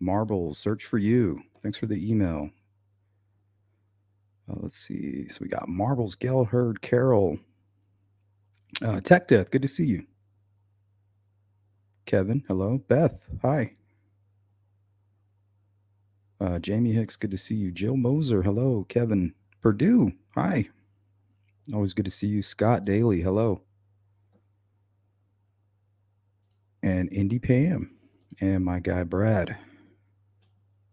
Marbles, search for you. Thanks for the email. Let's see. So we got Marbles, Gail Hurd, Carol, Tech Death. Good to see you. Kevin, hello. Beth, hi. Jamie Hicks, good to see you. Jill Moser, hello. Kevin Purdue, hi. Always good to see you. Scott Daly, hello. And Indy Pam, and my guy Brad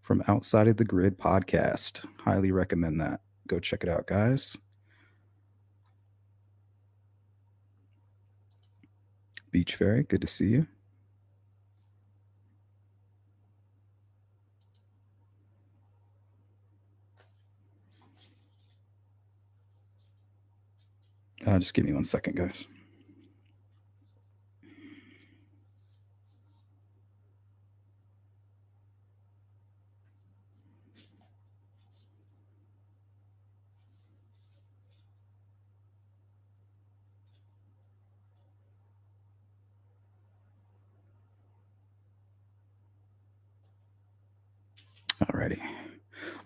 from Outside of the Grid podcast. Highly recommend that. Go check it out, guys. Beach Fairy, good to see you. Just give me 1 second, guys. Alrighty.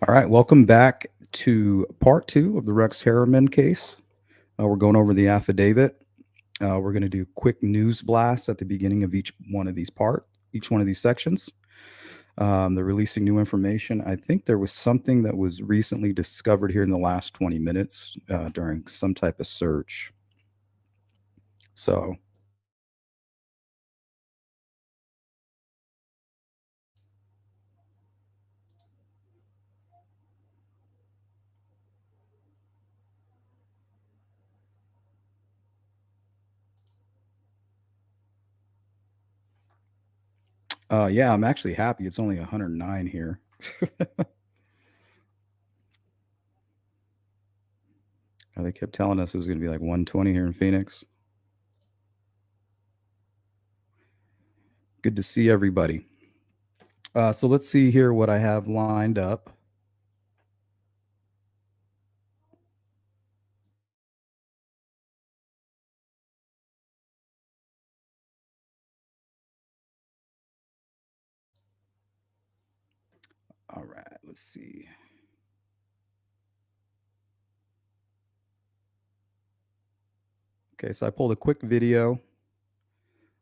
All right, welcome back to part two of the Rex Heuermann case. We're going over the affidavit. We're going to do quick news blasts at the beginning of each one of these sections. They're releasing new information. I think there was something that was recently discovered here in the last 20 minutes during some type of search. So, yeah, I'm actually happy. It's only 109 here. They kept telling us it was going to be like 120 here in Phoenix. Good to see everybody. So let's see here what I have lined up. All right, let's see. Okay, so I pulled a quick video.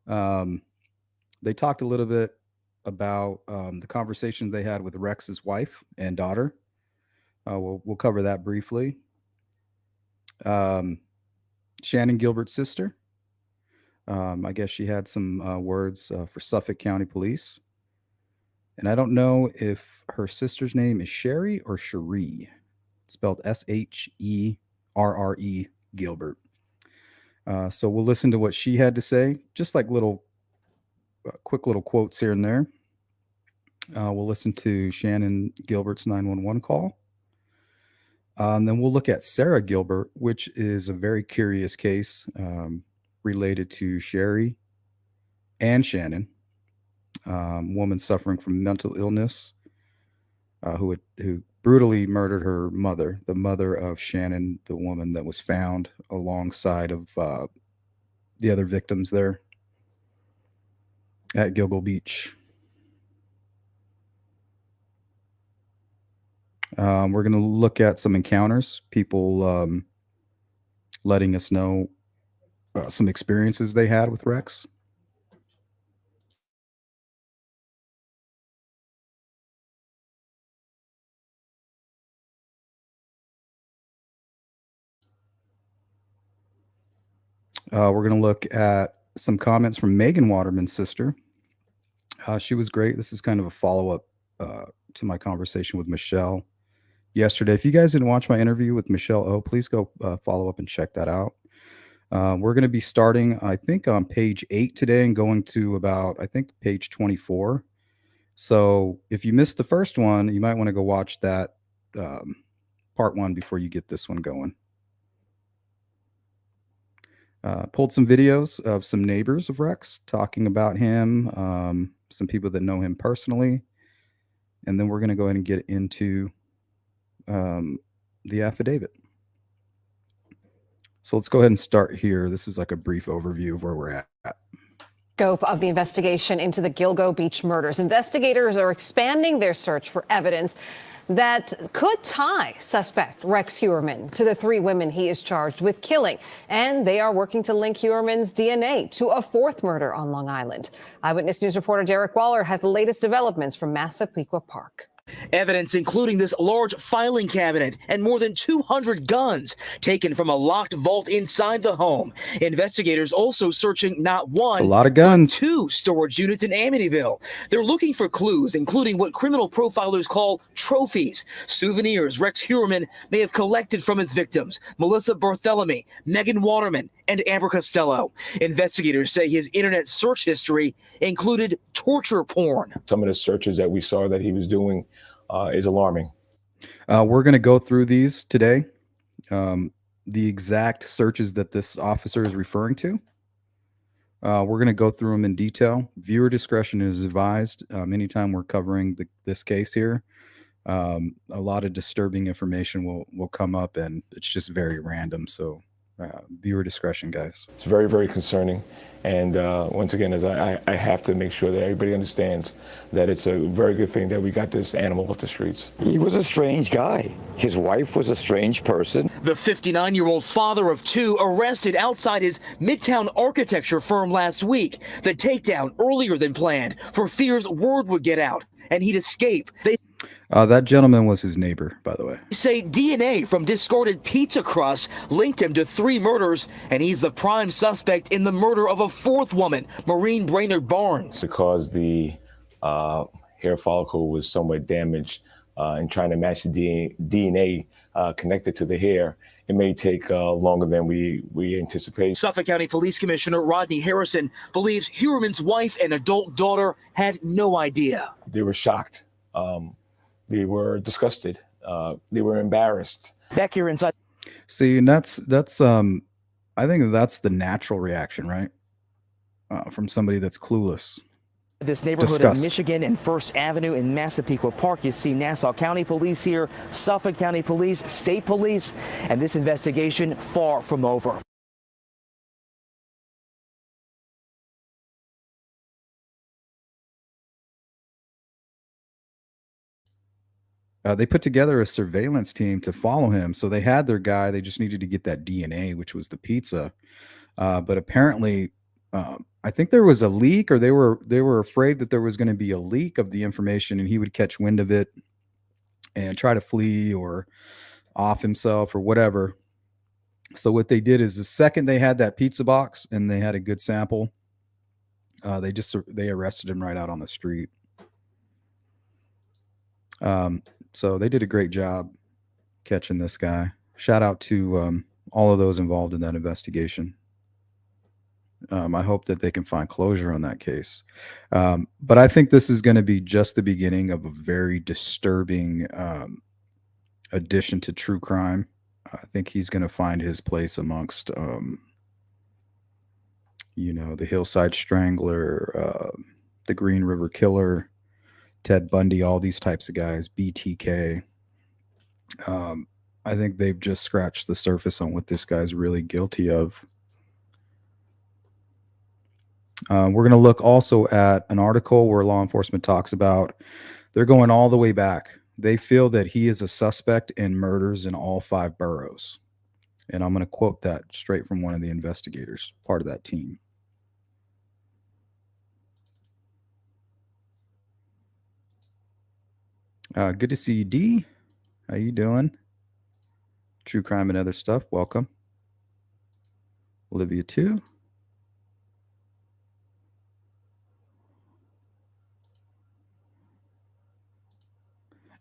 They talked a little bit about the conversation they had with Rex's wife and daughter. We'll cover that briefly. Shannon Gilbert's sister. I guess she had some words for Suffolk County Police. And I don't know if her sister's name is Sherry or Cherie. It's spelled Sherre Gilbert. So we'll listen to what she had to say, just like quick little quotes here and there. We'll listen to Shannon Gilbert's 911 call. And then we'll look at Sarah Gilbert, which is a very curious case related to Sherry and Shannon, woman suffering from mental illness, who brutally murdered her mother, the mother of Shannon, the woman that was found alongside of the other victims there at Gilgo Beach. We're going to look at some encounters, people letting us know some experiences they had with Rex. We're going to look at some comments from Megan Waterman's sister. She was great. This is kind of a follow up to my conversation with Michelle yesterday. If you guys didn't watch my interview with Michelle O, please go follow up and check that out. We're going to be starting, I think, on page 8 today and going to about, I think, page 24. So if you missed the first one, you might want to go watch that part 1 before you get this one going. Pulled some videos of some neighbors of Rex talking about him, some people that know him personally. And then we're going to go ahead and get into the affidavit. So let's go ahead and start here. This is like a brief overview of where we're at. Scope of the investigation into the Gilgo Beach murders. Investigators are expanding their search for evidence that could tie suspect Rex Heuermann to the 3 women he is charged with killing. And they are working to link Heuermann's DNA to a 4th murder on Long Island. Eyewitness News reporter Derek Waller has the latest developments from Massapequa Park. Evidence including this large filing cabinet and more than 200 guns taken from a locked vault inside the home. Investigators also searching not one, a lot of guns, but 2 storage units in Amityville. They're looking for clues, including what criminal profilers call trophies, souvenirs Rex Heuermann may have collected from his victims, Melissa Barthelemy, Megan Waterman, and Amber Costello. Investigators say his internet search history included torture porn. Some of the searches that we saw that he was doing is alarming. We're going to go through these today, the exact searches that this officer is referring to. We're going to go through them in detail. Viewer discretion is advised anytime we're covering this case here. A lot of disturbing information will come up, and it's just very random. So viewer discretion, guys. It's very, very concerning. And once again, as I have to make sure that everybody understands that it's a very good thing that we got this animal off the streets. He was a strange guy. His wife was a strange person. The 59-year-old father of 2 arrested outside his Midtown architecture firm last week. The takedown earlier than planned for fears word would get out and he'd escape. That gentleman was his neighbor, by the way. They say DNA from discarded pizza crust linked him to 3 murders, and he's the prime suspect in the murder of a 4th woman, Maureen Brainerd Barnes. Because the hair follicle was somewhat damaged and trying to match the DNA connected to the hair, it may take longer than we anticipate. Suffolk County Police Commissioner Rodney Harrison believes Heuermann's wife and adult daughter had no idea. They were shocked. They were disgusted. They were embarrassed. Back here inside. See, and that's I think that's the natural reaction, right? From somebody that's clueless. This neighborhood of Michigan and First Avenue in Massapequa Park, you see Nassau County Police here, Suffolk County Police, State Police, and this investigation far from over. They put together a surveillance team to follow him. So they had their guy. They just needed to get that DNA, which was the pizza. But apparently, I think there was a leak, or they were afraid that there was going to be a leak of the information, and he would catch wind of it and try to flee or off himself or whatever. So what they did is the second they had that pizza box and they had a good sample, they arrested him right out on the street. So they did a great job catching this guy. Shout out to all of those involved in that investigation. I hope that they can find closure on that case. But I think this is going to be just the beginning of a very disturbing addition to true crime. I think he's going to find his place amongst, the Hillside Strangler, the Green River Killer, Ted Bundy, all these types of guys, BTK. I think they've just scratched the surface on what this guy's really guilty of. We're going to look also at an article where law enforcement talks about they're going all the way back. They feel that he is a suspect in murders in all 5 boroughs. And I'm going to quote that straight from one of the investigators, part of that team. Good to see you, D. How you doing? True crime and other stuff. Welcome. Olivia too.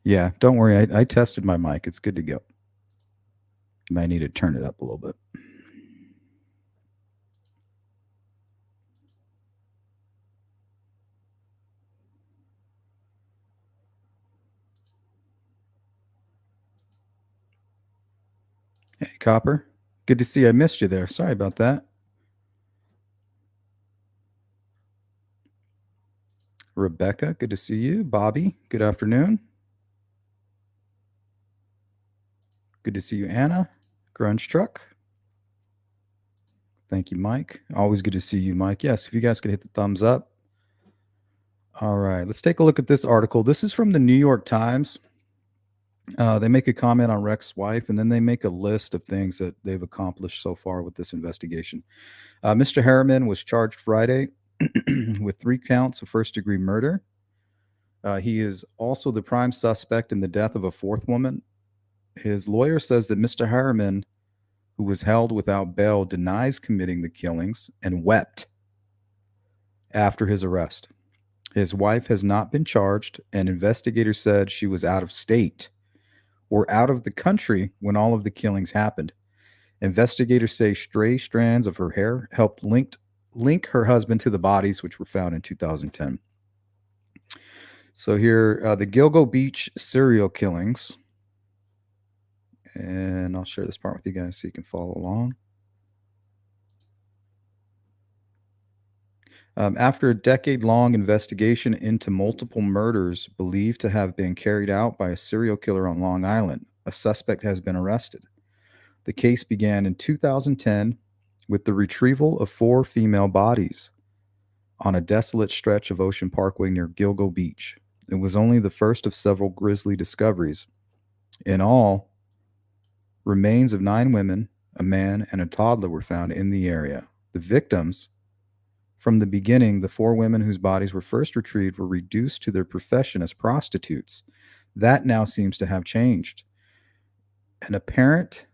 Yeah, don't worry. I tested my mic. It's good to go. You might need to turn it up a little bit. Hey, Copper. Good to see you. I missed you there. Sorry about that. Rebecca, good to see you. Bobby, good afternoon. Good to see you, Anna. Grunge Truck. Thank you, Mike. Always good to see you, Mike. Yes, if you guys could hit the thumbs up. All right, let's take a look at this article. This is from the New York Times. They make a comment on Rex's wife, and then they make a list of things that they've accomplished so far with this investigation. Mr. Harriman was charged Friday with 3 counts of first-degree murder. He is also the prime suspect in the death of a 4th woman. His lawyer says that Mr. Harriman, who was held without bail, denies committing the killings and wept after his arrest. His wife has not been charged, and investigators said she was out of state or out of the country when all of the killings happened. Investigators say stray strands of her hair helped link her husband to the bodies, which were found in 2010. So here, the Gilgo Beach serial killings. And I'll share this part with you guys so you can follow along. After a decade-long investigation into multiple murders believed to have been carried out by a serial killer on Long Island, a suspect has been arrested. The case began in 2010 with the retrieval of 4 female bodies on a desolate stretch of Ocean Parkway near Gilgo Beach. It was only the first of several grisly discoveries. In all, remains of 9 women, a man, and a toddler were found in the area. The victims, from the beginning, the 4 women whose bodies were first retrieved were reduced to their profession as prostitutes. That now seems to have changed. An apparently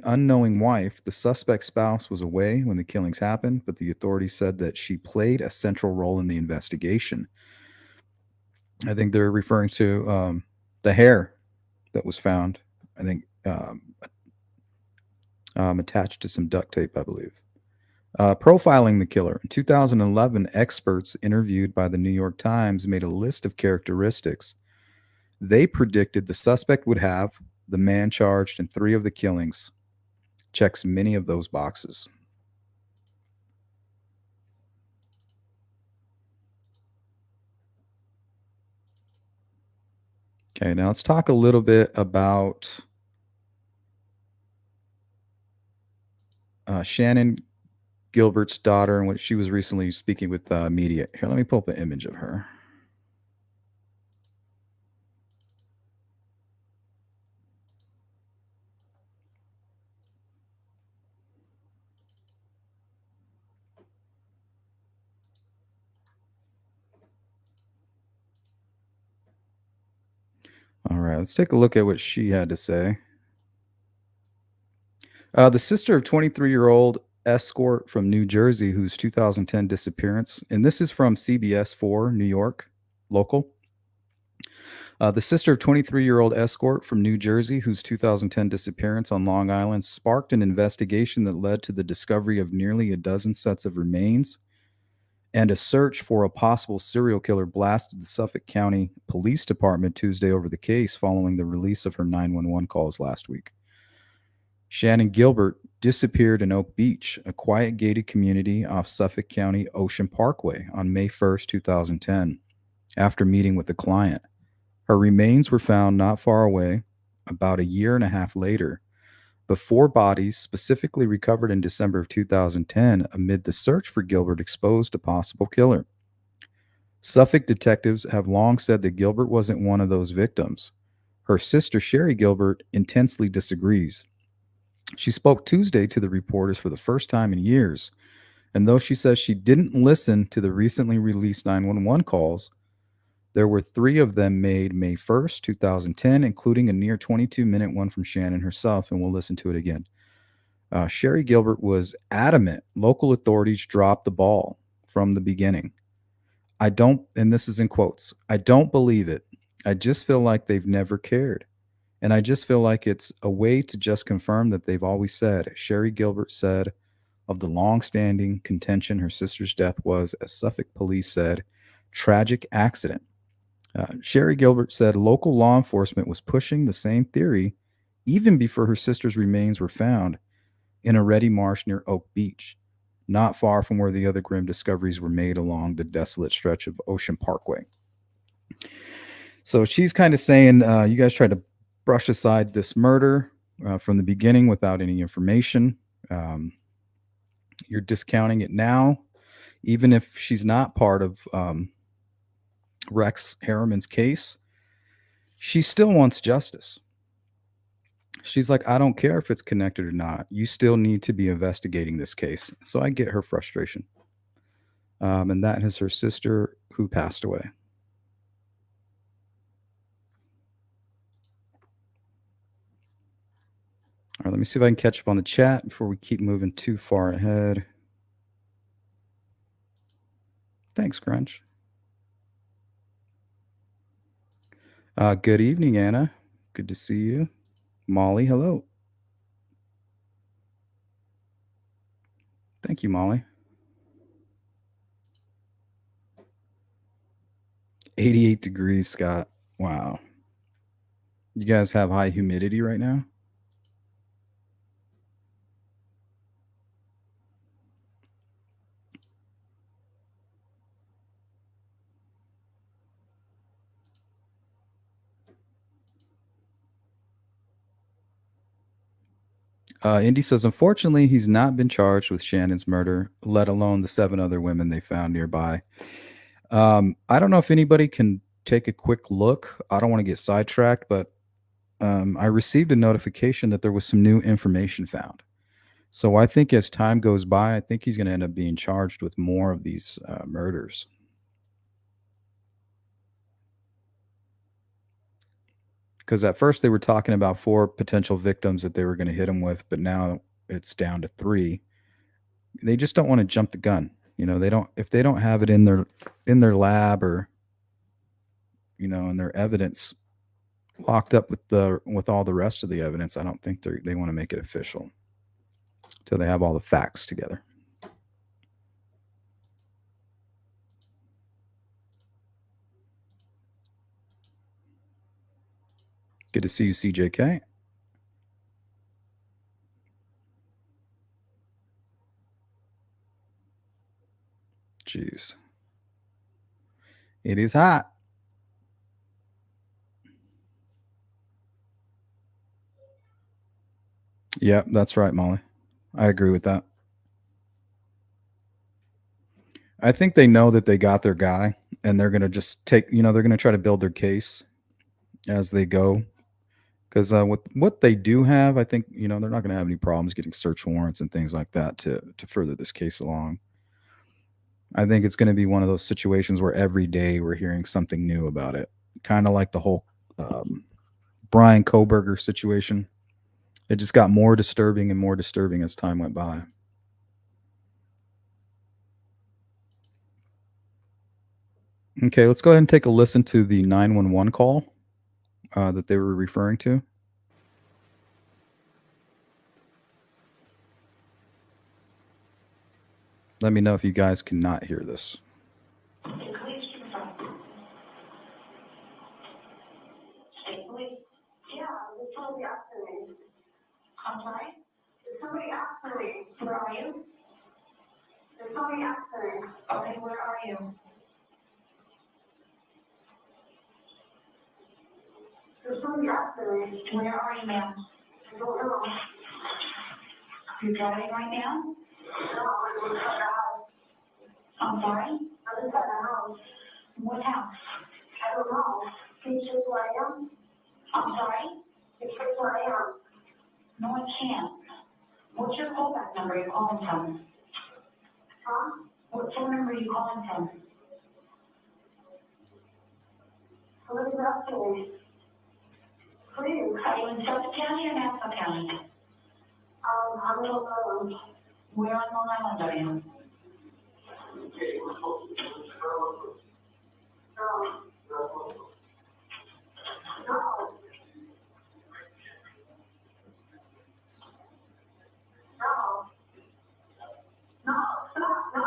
unknowing wife, the suspect's spouse, was away when the killings happened, but the authorities said that she played a central role in the investigation. I think they're referring to the hair that was found, I think, attached to some duct tape, I believe. Profiling the killer. In 2011, experts interviewed by the New York Times made a list of characteristics they predicted the suspect would have. The man charged in 3 of the killings checks many of those boxes. Okay, now let's talk a little bit about Shannon Gilbert's daughter and what she was recently speaking with media. Here, let me pull up an image of her. All right, let's take a look at what she had to say. The sister of 23-year-old escort from New Jersey whose 2010 disappearance, and this is from CBS 4 New York local. The sister of 23-year-old escort from New Jersey whose 2010 disappearance on Long Island sparked an investigation that led to the discovery of nearly a dozen sets of remains, and a search for a possible serial killer blasted the Suffolk County Police Department Tuesday over the case following the release of her 911 calls last week. Shannon Gilbert disappeared in Oak Beach, a quiet gated community off Suffolk County Ocean Parkway, on May 1st, 2010, after meeting with a client. Her remains were found not far away about a year and a half later, but 4 bodies specifically recovered in December of 2010 amid the search for Gilbert exposed a possible killer. Suffolk detectives have long said that Gilbert wasn't one of those victims. Her sister, Sherry Gilbert, intensely disagrees. She spoke Tuesday to the reporters for the first time in years, and though she says she didn't listen to the recently released 911 calls, there were 3 of them made May 1st, 2010, including a near 22-minute one from Shannon herself, and we'll listen to it again. Sherry Gilbert was adamant local authorities dropped the ball from the beginning. I don't, and this is in quotes, I don't believe it. I just feel like they've never cared. And I just feel like it's a way to just confirm that they've always said. Sherry Gilbert said of the long-standing contention her sister's death was, as Suffolk police said, tragic accident. Sherry Gilbert said local law enforcement was pushing the same theory even before her sister's remains were found in a reedy marsh near Oak Beach, not far from where the other grim discoveries were made along the desolate stretch of Ocean Parkway. So she's kind of saying, you guys tried to brush aside this murder. from the beginning without any information. You're discounting it now, even if she's not part of Rex Harriman's case. She still wants justice. She's like, I don't care if it's connected or not. You still need to be investigating this case. So I get her frustration. And that is her sister who passed away. All right, let me see if I can catch up on the chat before we keep moving too far ahead. Thanks, Crunch. Good evening, Anna. Good to see you. Molly, hello. Thank you, Molly. 88 degrees, Scott. Wow. You guys have high humidity right now? Indy says, unfortunately, he's not been charged with Shannon's murder, let alone the 7 other women they found nearby. I don't know if anybody can take a quick look. I don't want to get sidetracked, but I received a notification that there was some new information found. So I think as time goes by, I think he's going to end up being charged with more of these murders. Because at first they were talking about 4 potential victims that they were going to hit him with, but now it's down to 3. They just don't want to jump the gun. You know, they don't, if they don't have it in their lab or, you know, in their evidence locked up with all the rest of the evidence, I don't think they want to make it official till they have all the facts together. Good to see you, CJK. Jeez. It is hot. Yeah, that's right, Molly. I agree with that. I think they know that they got their guy and they're going to just they're going to try to build their case as they go. Because with what they do have, I think, they're not going to have any problems getting search warrants and things like that to further this case along. I think it's going to be one of those situations where every day we're hearing something new about it. Kind of like the whole Brian Koberger situation. It just got more disturbing and more disturbing as time went by. Okay, let's go ahead and take a listen to the 911 call that they were referring to. Let me know if you guys cannot hear this. Yeah, somebody after me. I'm sorry? There's somebody after me. Where are you? There's somebody after me. Okay, where are you? There's somebody after me. Where are you, ma'am? I don't know. You're driving right now? No, I'm inside the house. I'm sorry? I'm inside the house. What house? I don't know. Can you check where I am? I'm sorry? Can you check where I am? No, I can't. What's your callback number you're calling from? Huh? What phone number are you calling from? Somebody's after me. Please. Are you in Suffolk County or Nassau County? I'm in Long Island. Where on Long Island are you? No. No. No. No, stop, no.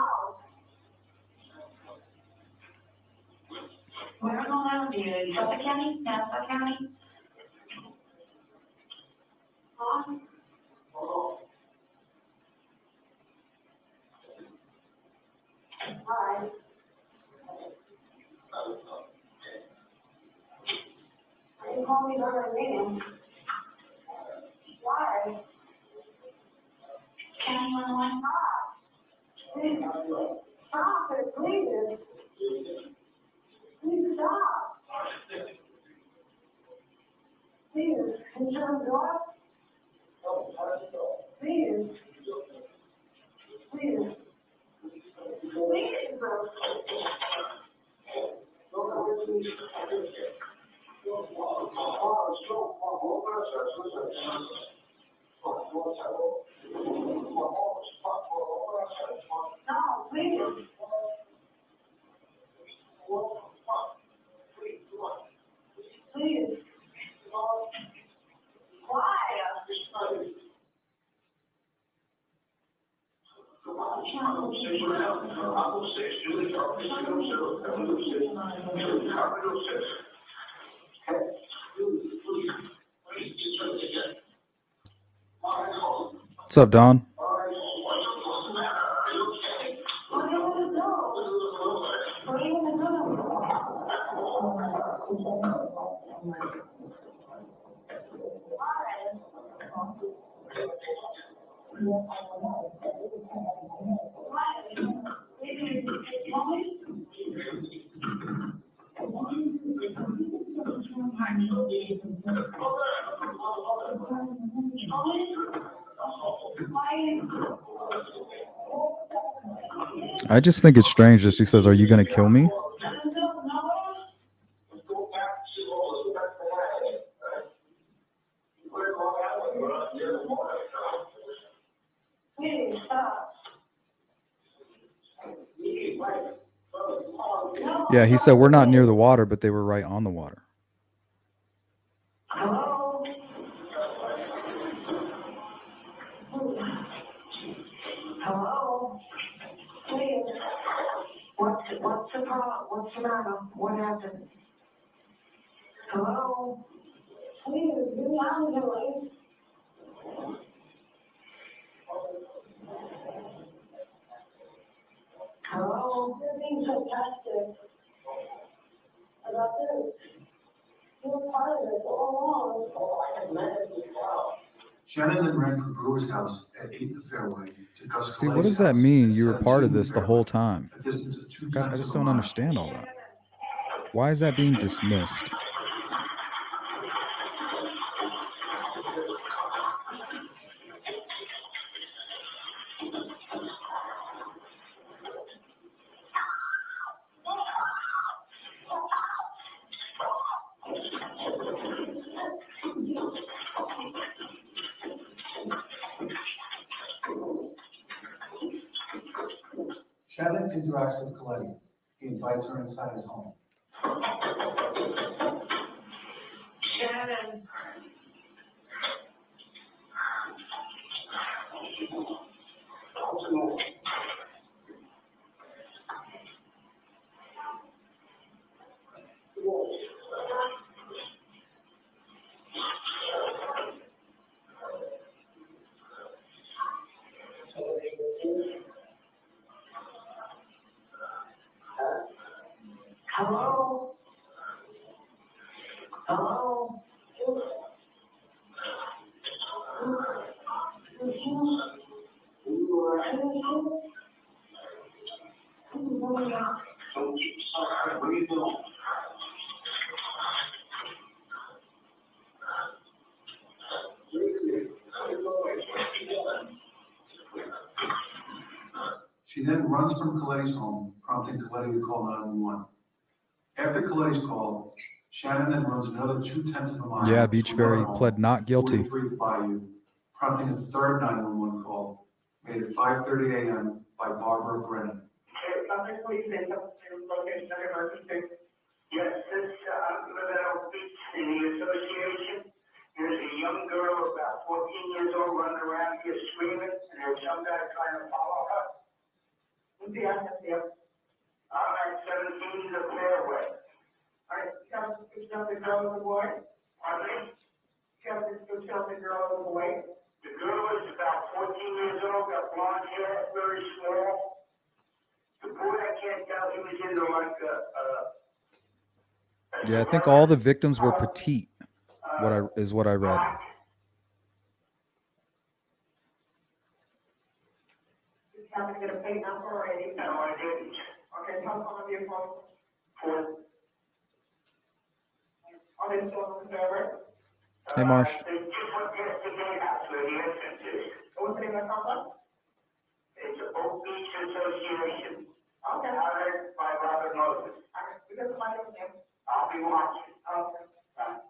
Where in Long Island are you? In Suffolk County? Nassau County? Huh? All right. You call me by my name. Why? County 115. Please, stop it, please. Please stop. Please, can you turn it off? Please. Please. Please. No, please. Please. Why? What's up, Don? I just think it's strange that she says, "Are you going to kill me?" Yeah, he said we're not near the water, but they were right on the water. Hello? Hello? Please. What's the problem? What's the matter? What happened? Hello? Please, get me out of here, please. Hello? You're being sarcastic about this. You're part of it all along. Shannon then ran from Brewer's house at 8th Fairway to Gus See, what Coletti's does that house mean? at You were part of 17th this the Fairway, whole time. a distance of 2 God, I tenths just of a don't mile. understand all that. Why is that being dismissed? Shannon interacts with Coletti. He invites her inside his home. Shannon. Hello? Hello? She then runs from Coletti's home, prompting Coletti to call 911. After Coletti's call, Shannon then runs another 2 tenths of a mile. Yeah, to Beachberry another home, pled not guilty. 43 Bayou, prompting a third 911 call made at 5:30 a.m. by Barbara Brennan. Subject, please, say something, location of emergency. Yes, this, living at Beach in the association. There's a young girl about 14 years old running around here screaming, and there's some guy trying to follow her. Who's the address here? I'm at 17 the Fairway. All right, you got the girl in the boy? Pardon me? You got the girl in the boy? The girl is about 14 years old, got blonde hair, very small. The boy, I can't tell, he was into like Yeah, I think all the victims were petite. What I read. house on the vehicle? Four. Are they still on the server? Hey, Marsh. There's just one investigate that's where the entrance is. What's the name of the complex? It's Oak Beach Association. Okay. Hired by Robert Moses. All right, we got the money from him. I'll be watching. Okay. Bye.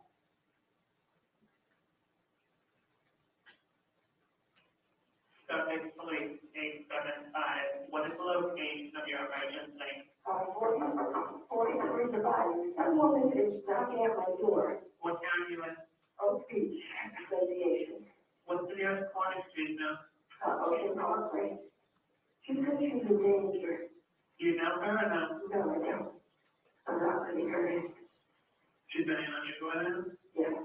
Subject police 875. What is the location of your emergency? 43 Divide. That woman is knocking at my door. What town are you in? Oak Beach Association. What's the nearest corner street now? Ocean Parkway. She said she's in danger. Do you know her or no? No, I don't. I'm not letting her in. She's been in on your toilet? Yeah.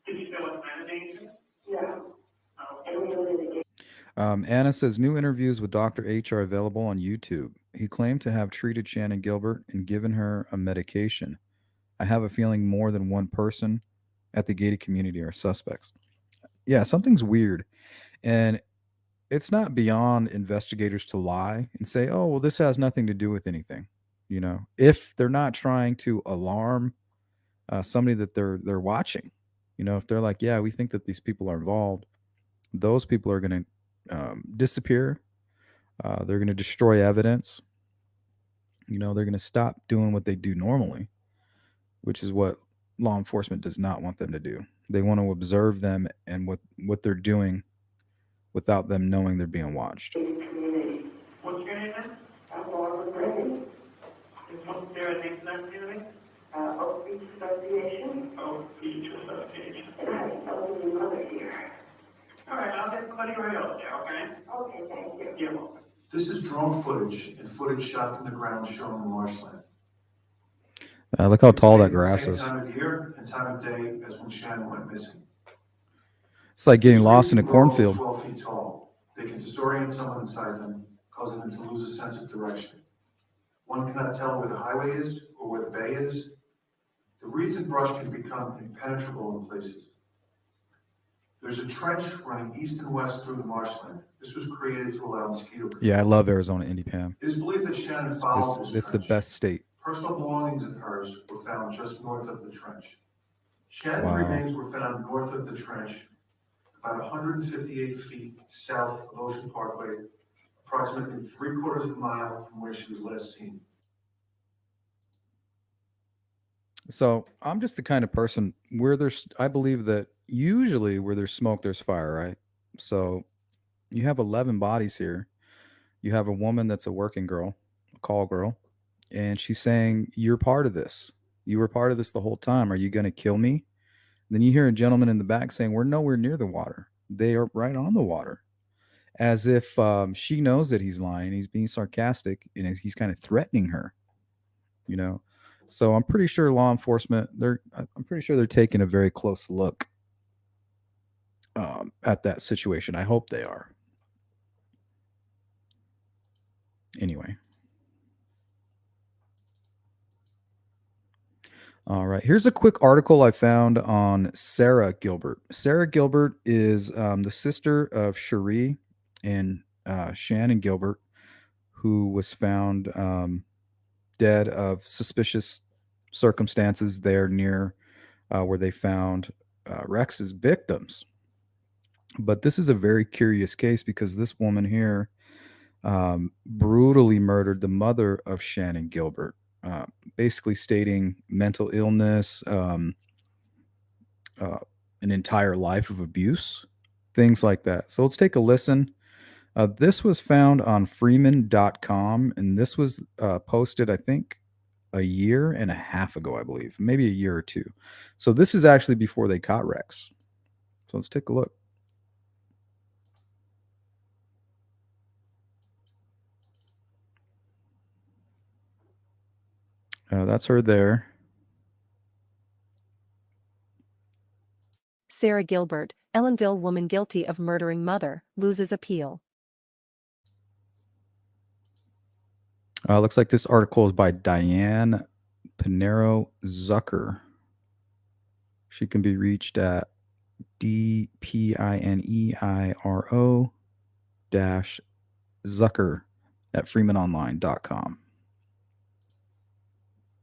Did you know what kind of danger? No. Anna says new interviews with Dr. H are available on YouTube. He claimed to have treated Shannon Gilbert and given her a medication. I have a feeling more than one person at the gated community are suspects. Yeah, something's weird. And it's not beyond investigators to lie and say, oh, well, this has nothing to do with anything. You know, if they're not trying to alarm somebody that they're watching, you know, if they're like, yeah, we think that these people are involved, those people are going to disappear. They're going to destroy evidence. You know, they're going to stop doing what they do normally, which is what law enforcement does not want them to do. They want to observe them and what they're doing without them knowing they're being watched. What's your name? I'm Laura Brady. What's there a name for that community? Oak Beach Association. Oak Beach Association. And I have an elderly mother here. All right, I'll get somebody right over there, okay? Okay, thank you. You're welcome. This is drone footage and footage shot from the ground shown in marshland. Look how tall that Taken the grass same is. time of year and time of day as when Shannon went missing. It's like getting These lost in a trees can grow up to cornfield. 12 feet tall. They can disorient someone inside them, causing them to lose a sense of direction. One cannot tell where the highway is or where the bay is. The reeds and brush can become impenetrable in places. There's a trench running east and west through the marshland. This was created to allow mosquito control. Yeah, I love Arizona Indy Pam. It is believed that Shannon followed this It's the trench. best state. Personal belongings of hers were found just north of the trench. Shannon's Wow. remains were found north of the trench, about 158 feet south of Ocean Parkway, approximately 3/4 of a mile from where she was last seen. So I'm just the kind of person where I believe that usually where there's smoke, there's fire, right? So you have 11 bodies here. You have a woman that's a working girl, a call girl, and she's saying, you're part of this. You were part of this the whole time. Are you going to kill me? Then you hear a gentleman in the back saying, we're nowhere near the water. They are right on the water. As if she knows that he's lying. He's being sarcastic and he's kind of threatening her, you know? So I'm pretty sure law enforcement, I'm pretty sure they're taking a very close look at that situation. I hope they are. Anyway. All right. Here's a quick article I found on Sarah Gilbert. Sarah Gilbert is the sister of Cherie and Shannon Gilbert, who was found dead of suspicious circumstances there near where they found Rex's victims. But this is a very curious case because this woman here brutally murdered the mother of Shannon Gilbert, basically stating mental illness, an entire life of abuse, things like that. So let's take a listen. This was found on freeman.com, and this was posted, I think, a year and a half ago, I believe, maybe a year or two. So this is actually before they caught Rex. So let's take a look. That's her there. Sarah Gilbert, Ellenville woman guilty of murdering mother, loses appeal. Looks like this article is by Diane Pinero Zucker. She can be reached at DPINEIRO -Zucker at freemanonline.com.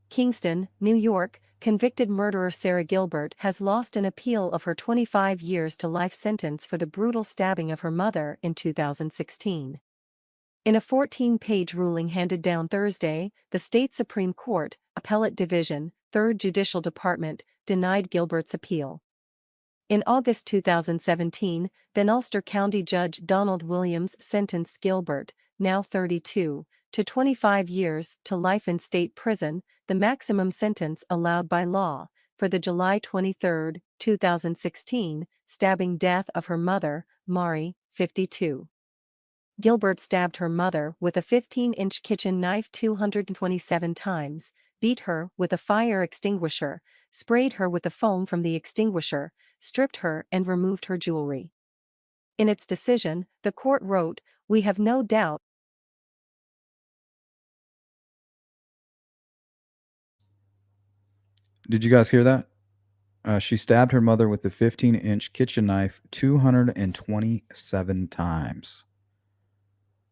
Kingston, New York, convicted murderer Sarah Gilbert has lost an appeal of her 25 years to life sentence for the brutal stabbing of her mother in 2016. In a 14-page ruling handed down Thursday, the state Supreme Court, Appellate Division, 3rd Judicial Department, denied Gilbert's appeal. In August 2017, then Ulster County Judge Donald Williams sentenced Gilbert, now 32, to 25 years to life in state prison, the maximum sentence allowed by law, for the July 23, 2016, stabbing death of her mother, Mari, 52. Gilbert stabbed her mother with a 15-inch kitchen knife 227 times, beat her with a fire extinguisher, sprayed her with the foam from the extinguisher, stripped her and removed her jewelry. In its decision, the court wrote, "We have no doubt." Did you guys hear that? She stabbed her mother with a 15-inch kitchen knife 227 times.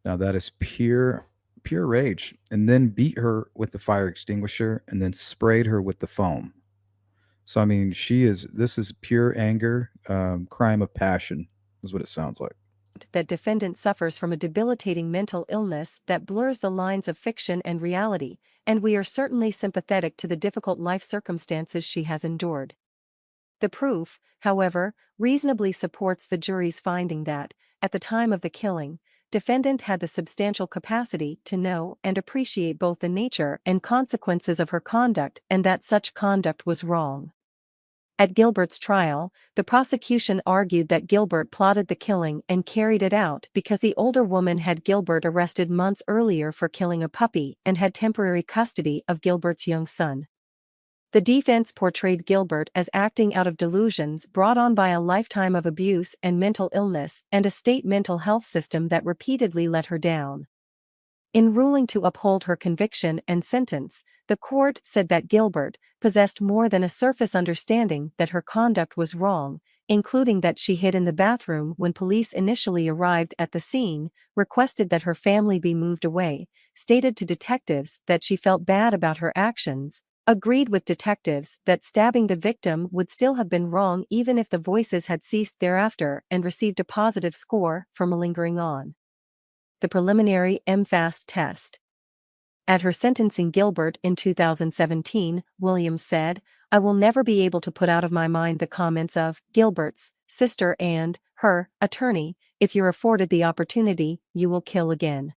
Now that is pure rage. And then beat her with the fire extinguisher and then sprayed her with the foam. So I mean, this is pure anger, crime of passion is what it sounds like. That defendant suffers from a debilitating mental illness that blurs the lines of fiction and reality, and we are certainly sympathetic to the difficult life circumstances she has endured. The proof, however, reasonably supports the jury's finding that, at the time of the killing, defendant had the substantial capacity to know and appreciate both the nature and consequences of her conduct and that such conduct was wrong. At Gilbert's trial, the prosecution argued that Gilbert plotted the killing and carried it out because the older woman had Gilbert arrested months earlier for killing a puppy and had temporary custody of Gilbert's young son. The defense portrayed Gilbert as acting out of delusions brought on by a lifetime of abuse and mental illness and a state mental health system that repeatedly let her down. In ruling to uphold her conviction and sentence, the court said that Gilbert possessed more than a surface understanding that her conduct was wrong, including that she hid in the bathroom when police initially arrived at the scene, requested that her family be moved away, stated to detectives that she felt bad about her actions, agreed with detectives that stabbing the victim would still have been wrong even if the voices had ceased thereafter, and received a positive score for malingering on the preliminary MFAST test. At her sentencing Gilbert in 2017, Williams said, "I will never be able to put out of my mind the comments of Gilbert's sister and her attorney. If you're afforded the opportunity, you will kill again."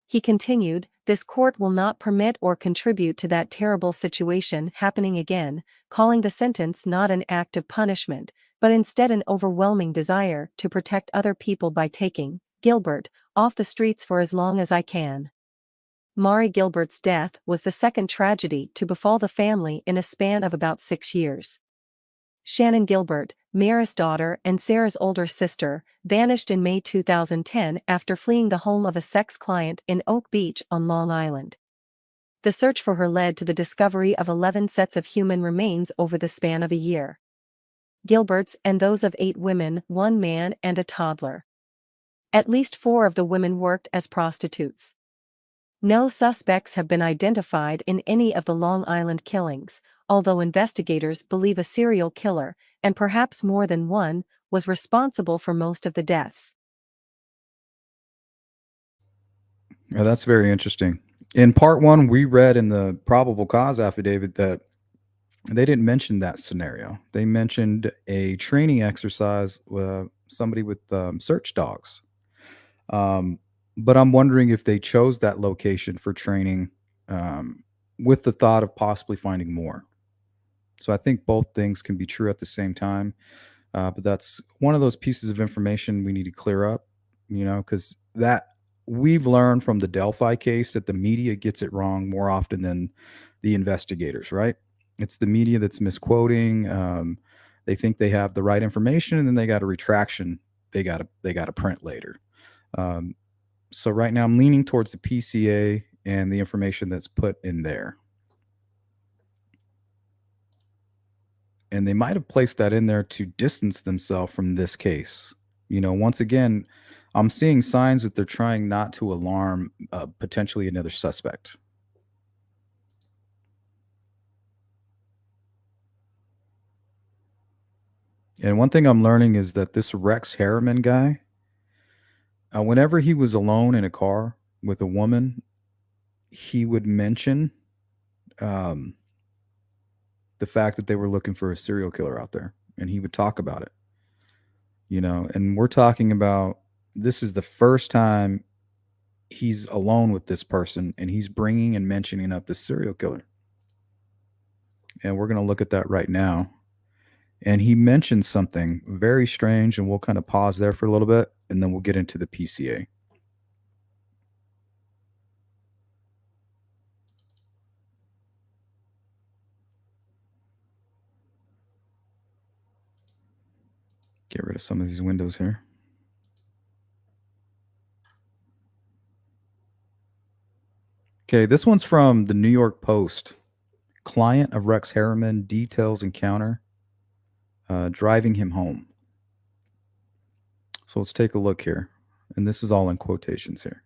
He continued, "This court will not permit or contribute to that terrible situation happening again," calling the sentence not an act of punishment, but instead an overwhelming desire to protect other people by taking Gilbert off the streets for as long as I can. Mari Gilbert's death was the second tragedy to befall the family in a span of about 6 years. Shannon Gilbert, Mary's daughter and Sarah's older sister, vanished in May 2010 after fleeing the home of a sex client in Oak Beach on Long Island. The search for her led to the discovery of 11 sets of human remains over the span of a year. Gilbert's and those of 8 women, 1 man and a toddler. At least 4 of the women worked as prostitutes. No suspects have been identified in any of the Long Island killings, although investigators believe a serial killer, and perhaps more than one, was responsible for most of the deaths. Yeah, that's very interesting. In part one, we read in the probable cause affidavit that they didn't mention that scenario. They mentioned a training exercise with somebody with search dogs. Um, but I'm wondering if they chose that location for training with the thought of possibly finding more. So I think both things can be true at the same time. But that's one of those pieces of information we need to clear up, because that we've learned from the Delphi case that the media gets it wrong more often than the investigators, right? It's the media that's misquoting. They think they have the right information, and then they got a retraction. They got to print later. Um, so right now, I'm leaning towards the PCA and the information that's put in there. And they might have placed that in there to distance themselves from this case. Once again, I'm seeing signs that they're trying not to alarm potentially another suspect. And one thing I'm learning is that this Rex Harriman guy, whenever he was alone in a car with a woman, he would mention um, the fact that they were looking for a serial killer out there, and he would talk about it. And we're talking about this is the first time he's alone with this person, and he's bringing and mentioning up the serial killer. And we're going to look at that right now. And he mentioned something very strange, and we'll kind of pause there for a little bit, and then we'll get into the PCA. Get rid of some of these windows here. Okay, this one's from the New York Post. Client of Rex Harriman details encounter driving him home. So let's take a look here. And this is all in quotations here.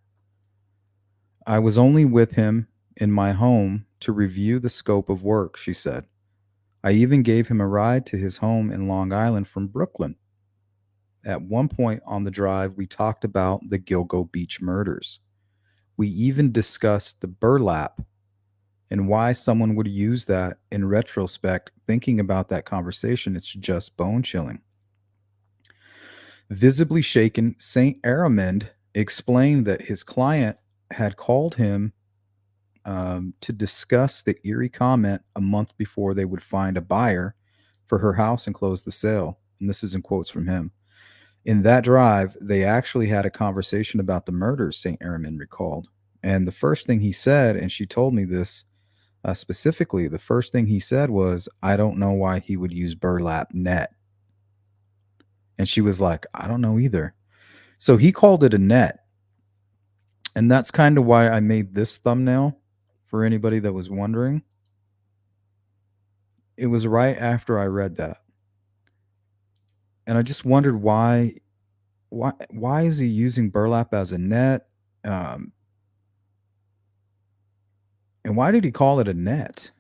I was only with him in my home to review the scope of work, she said. I even gave him a ride to his home in Long Island from Brooklyn. At one point on the drive, we talked about the Gilgo Beach murders. We even discussed the burlap and why someone would use that in retrospect. Thinking about that conversation, it's just bone chilling. Visibly shaken, St. Aramond explained that his client had called him to discuss the eerie comment a month before they would find a buyer for her house and close the sale. And this is in quotes from him. In that drive, they actually had a conversation about the murders, St. Aramond recalled. And the first thing he said, and she told me this specifically, the first thing he said was, I don't know why he would use burlap net. And she was like, I don't know either. So he called it a net. And that's kind of why I made this thumbnail for anybody that was wondering. It was right after I read that. And I just wondered why is he using burlap as a net? And why did he call it a net?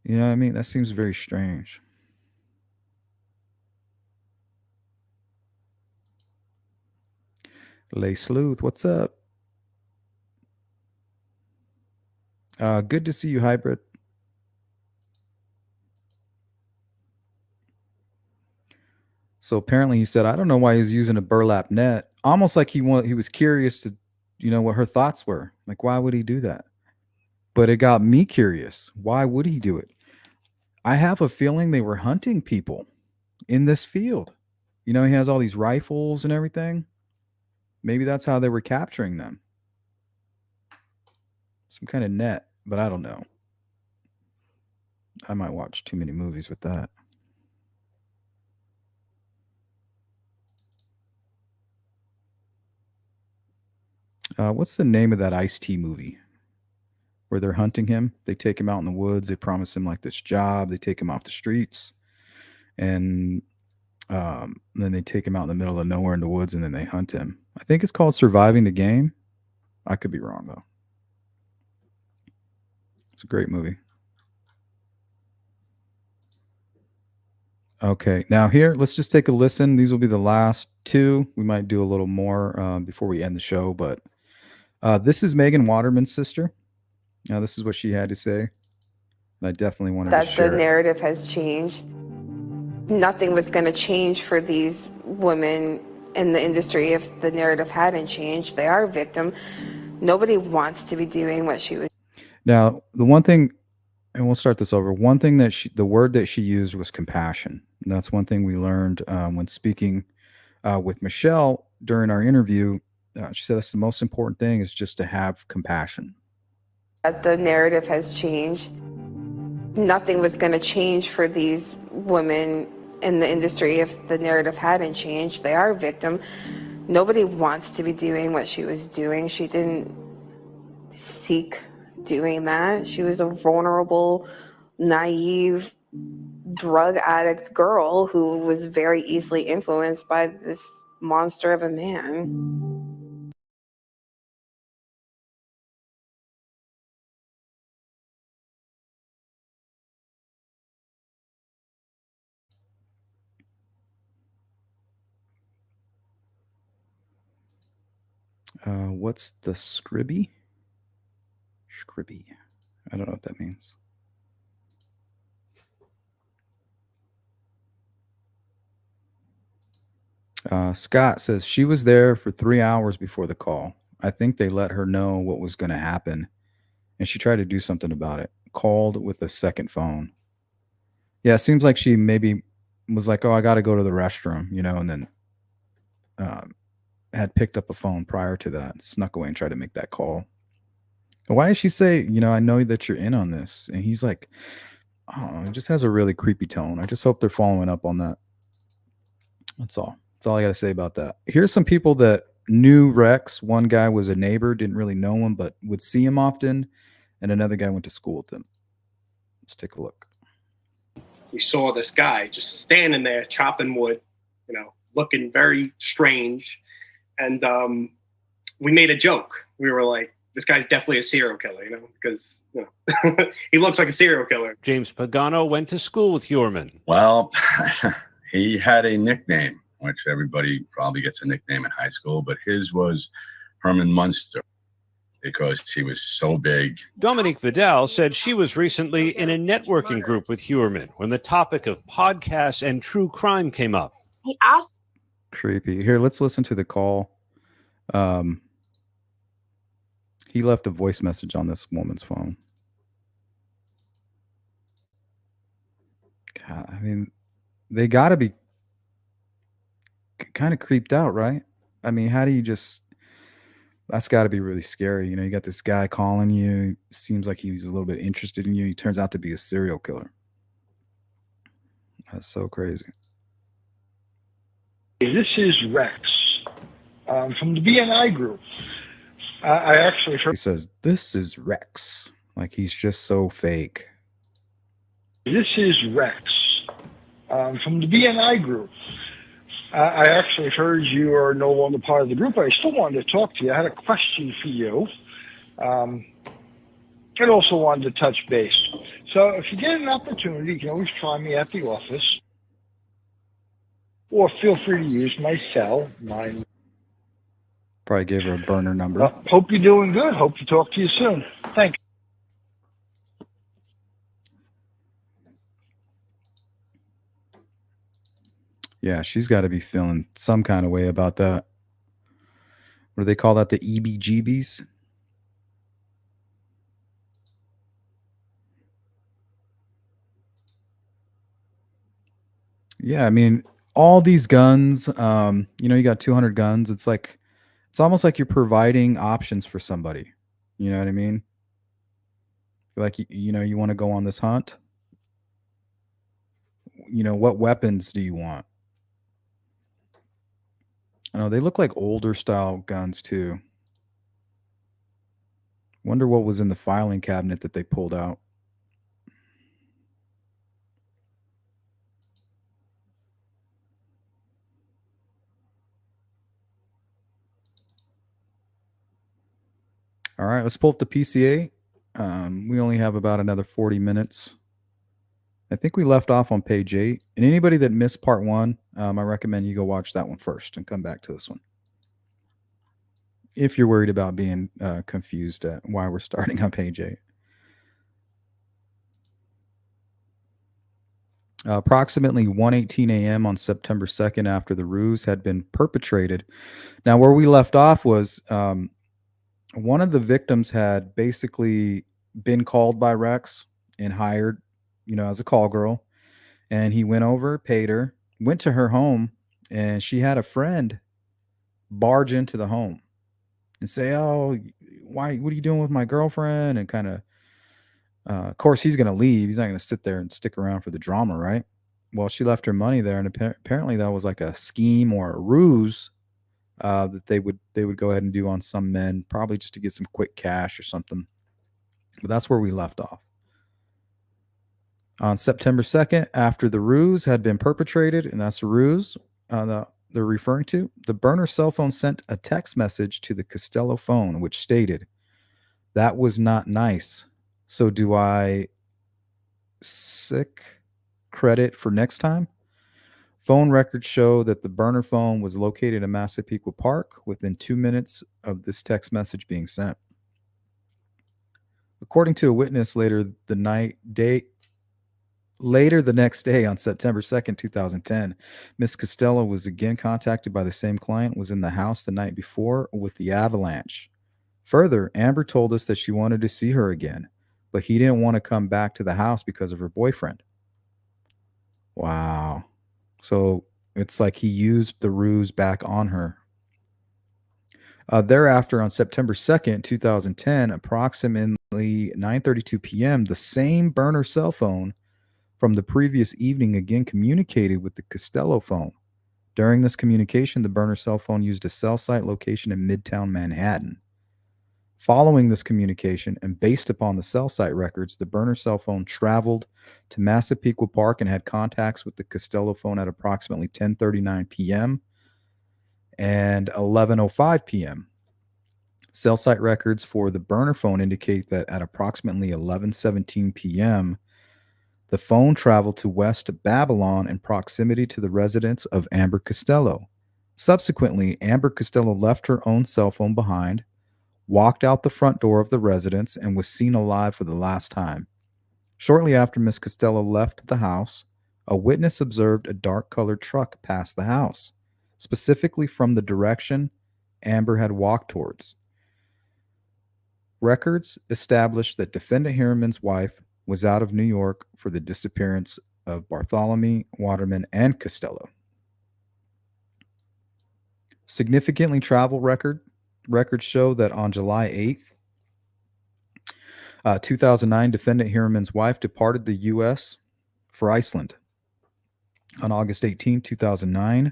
You know what I mean? That seems very strange. Lay Sleuth, what's up? Good to see you, Hybrid. So apparently he said, I don't know why he's using a burlap net. Almost like he was curious to, what her thoughts were. Like, why would he do that? But it got me curious. Why would he do it? I have a feeling they were hunting people in this field. He has all these rifles and everything. Maybe that's how they were capturing them. Some kind of net, but I don't know. I might watch too many movies with that. What's the name of that Ice-T movie where they're hunting him? They take him out in the woods. They promise him like this job. They take him off the streets, and then they take him out in the middle of nowhere in the woods, and then they hunt him. I think it's called Surviving the Game. I could be wrong though. It's a great movie. Okay, now here, let's just take a listen. These will be the last two. We might do a little more before we end the show, but this is Megan Waterman's sister. Now, this is what she had to say, and I definitely wanted to share that the narrative has changed. Nothing was going to change for these women in the industry if the narrative hadn't changed. They are a victim. Nobody wants to be doing what she was. Now, the one thing, and we'll start this over. One thing that the word that she used was compassion. And that's one thing we learned when speaking with Michelle during our interview. She said that's the most important thing is just to have compassion. That the narrative has changed. Nothing was going to change for these women in the industry if the narrative hadn't changed. They are a victim. Nobody wants to be doing what she was doing. She didn't seek doing that. She was a vulnerable, naive drug addict girl who was very easily influenced by this monster of a man. What's the scribby? Scribby. I don't know what that means. Scott says she was there for 3 hours before the call. I think they let her know what was going to happen, and she tried to do something about it. Called with a second phone. Yeah, it seems like she maybe was like, "Oh, I got to go to the restroom," and then had picked up a phone prior to that, snuck away and tried to make that call. Why does she say, I know that you're in on this? And he's like, oh, it just has a really creepy tone. I just hope they're following up on that. That's all. That's all I got to say about that. Here's some people that knew Rex. One guy was a neighbor, didn't really know him, but would see him often. And another guy went to school with him. Let's take a look. We saw this guy just standing there chopping wood, looking very strange. And we made a joke. We were like, this guy's definitely a serial killer, because he looks like a serial killer. James Pagano went to school with Heuermann. Well, he had a nickname, which everybody probably gets a nickname in high school, but his was Herman Munster because he was so big. Dominique Vidal said she was recently in a networking group with Heuermann when the topic of podcasts and true crime came up. He asked. Creepy. Here, let's listen to the call. He left a voice message on this woman's phone. God, I mean, they got to be kind of creeped out, right? I mean, how do you just... That's got to be really scary. You got this guy calling you. Seems like he's a little bit interested in you. He turns out to be a serial killer. That's so crazy. This is Rex from the BNI group. I actually heard. He says, this is Rex. Like he's just so fake. This is Rex from the BNI group. I actually heard you are no longer part of the group. I still wanted to talk to you. I had a question for you. And also wanted to touch base. So if you get an opportunity, you can always try me at the office. Or feel free to use my cell. Mine. Probably gave her a burner number. Hope you're doing good. Hope to talk to you soon. Thank you. Yeah, she's got to be feeling some kind of way about that. What do they call that? The EBGBs? Yeah, I mean, all these guns, you got 200 guns. It's almost like you're providing options for somebody. You know what I mean? Like, you want to go on this hunt. What weapons do you want? I know they look like older style guns too. Wonder what was in the filing cabinet that they pulled out. All right, let's pull up the PCA. We only have about another 40 minutes. I think we left off on page 8. And anybody that missed part 1, I recommend you go watch that one first and come back to this one. If you're worried about being confused at why we're starting on page 8. Approximately 1:18 a.m. on September 2nd, after the ruse had been perpetrated. Now, where we left off was one of the victims had basically been called by Rex and hired, as a call girl. And he went over, paid her, went to her home, and she had a friend barge into the home and say, "Oh, what are you doing with my girlfriend?" And kind of course, he's going to leave. He's not going to sit there and stick around for the drama, right? Well, she left her money there, and apparently that was like a scheme or a ruse that they would go ahead and do on some men, probably just to get some quick cash or something. But that's where we left off. On September 2nd, after the ruse had been perpetrated, and that's the ruse they're referring to, the burner cell phone sent a text message to the Costello phone which stated, "That was not nice. So do I sick credit for next time?" Phone records show that the burner phone was located in Massapequa Park within 2 minutes of this text message being sent. According to a witness later the next day on September 2nd, 2010, Miss Costello was again contacted by the same client, was in the house the night before with the avalanche. Further, Amber told us that she wanted to see her again, but he didn't want to come back to the house because of her boyfriend. Wow. So it's like he used the ruse back on her. Thereafter, on September 2nd, 2010, approximately 9:32 p.m., the same burner cell phone from the previous evening again communicated with the Costello phone. During this communication, the burner cell phone used a cell site location in Midtown Manhattan. Following this communication and based upon the cell site records, the burner cell phone traveled to Massapequa Park and had contacts with the Costello phone at approximately 10:39 p.m. and 11:05 p.m. Cell site records for the burner phone indicate that at approximately 11:17 p.m., the phone traveled to West Babylon in proximity to the residence of Amber Costello. Subsequently, Amber Costello left her own cell phone behind, walked out the front door of the residence, and was seen alive for the last time. Shortly after Miss Costello left the house, a witness observed a dark colored truck pass the house, specifically from the direction Amber had walked towards. Records established that defendant Heuermann's wife was out of New York for the disappearance of Bartholomew, Waterman, and Costello. Significantly, travel records show that on July 8th, 2009, defendant Heuermann's wife departed the U.S. for Iceland. On August 18, 2009,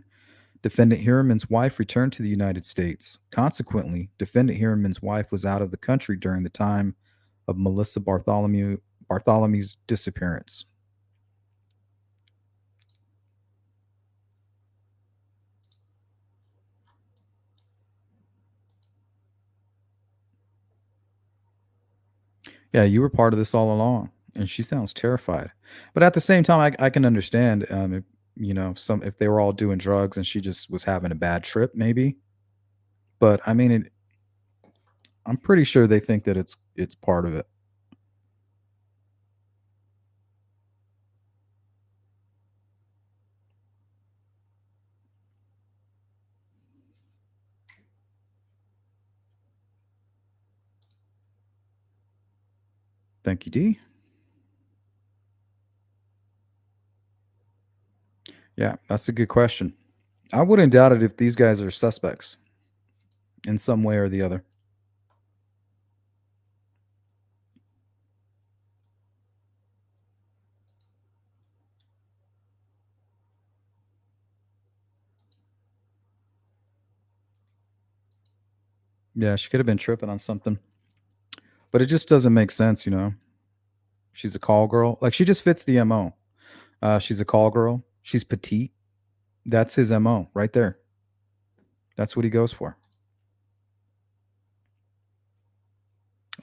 defendant Heuermann's wife returned to the United States. Consequently, defendant Heuermann's wife was out of the country during the time of Melissa Bartholomew's disappearance. Yeah, you were part of this all along, and she sounds terrified. But at the same time, I can understand, if, if they were all doing drugs and she just was having a bad trip, maybe. But I mean, I'm pretty sure they think that it's part of it. Thank you, D. Yeah, that's a good question. I wouldn't doubt it if these guys are suspects in some way or the other. Yeah, she could have been tripping on something. But it just doesn't make sense, She's a call girl. Like, she just fits the MO. She's a call girl. She's petite. That's his MO right there. That's what he goes for.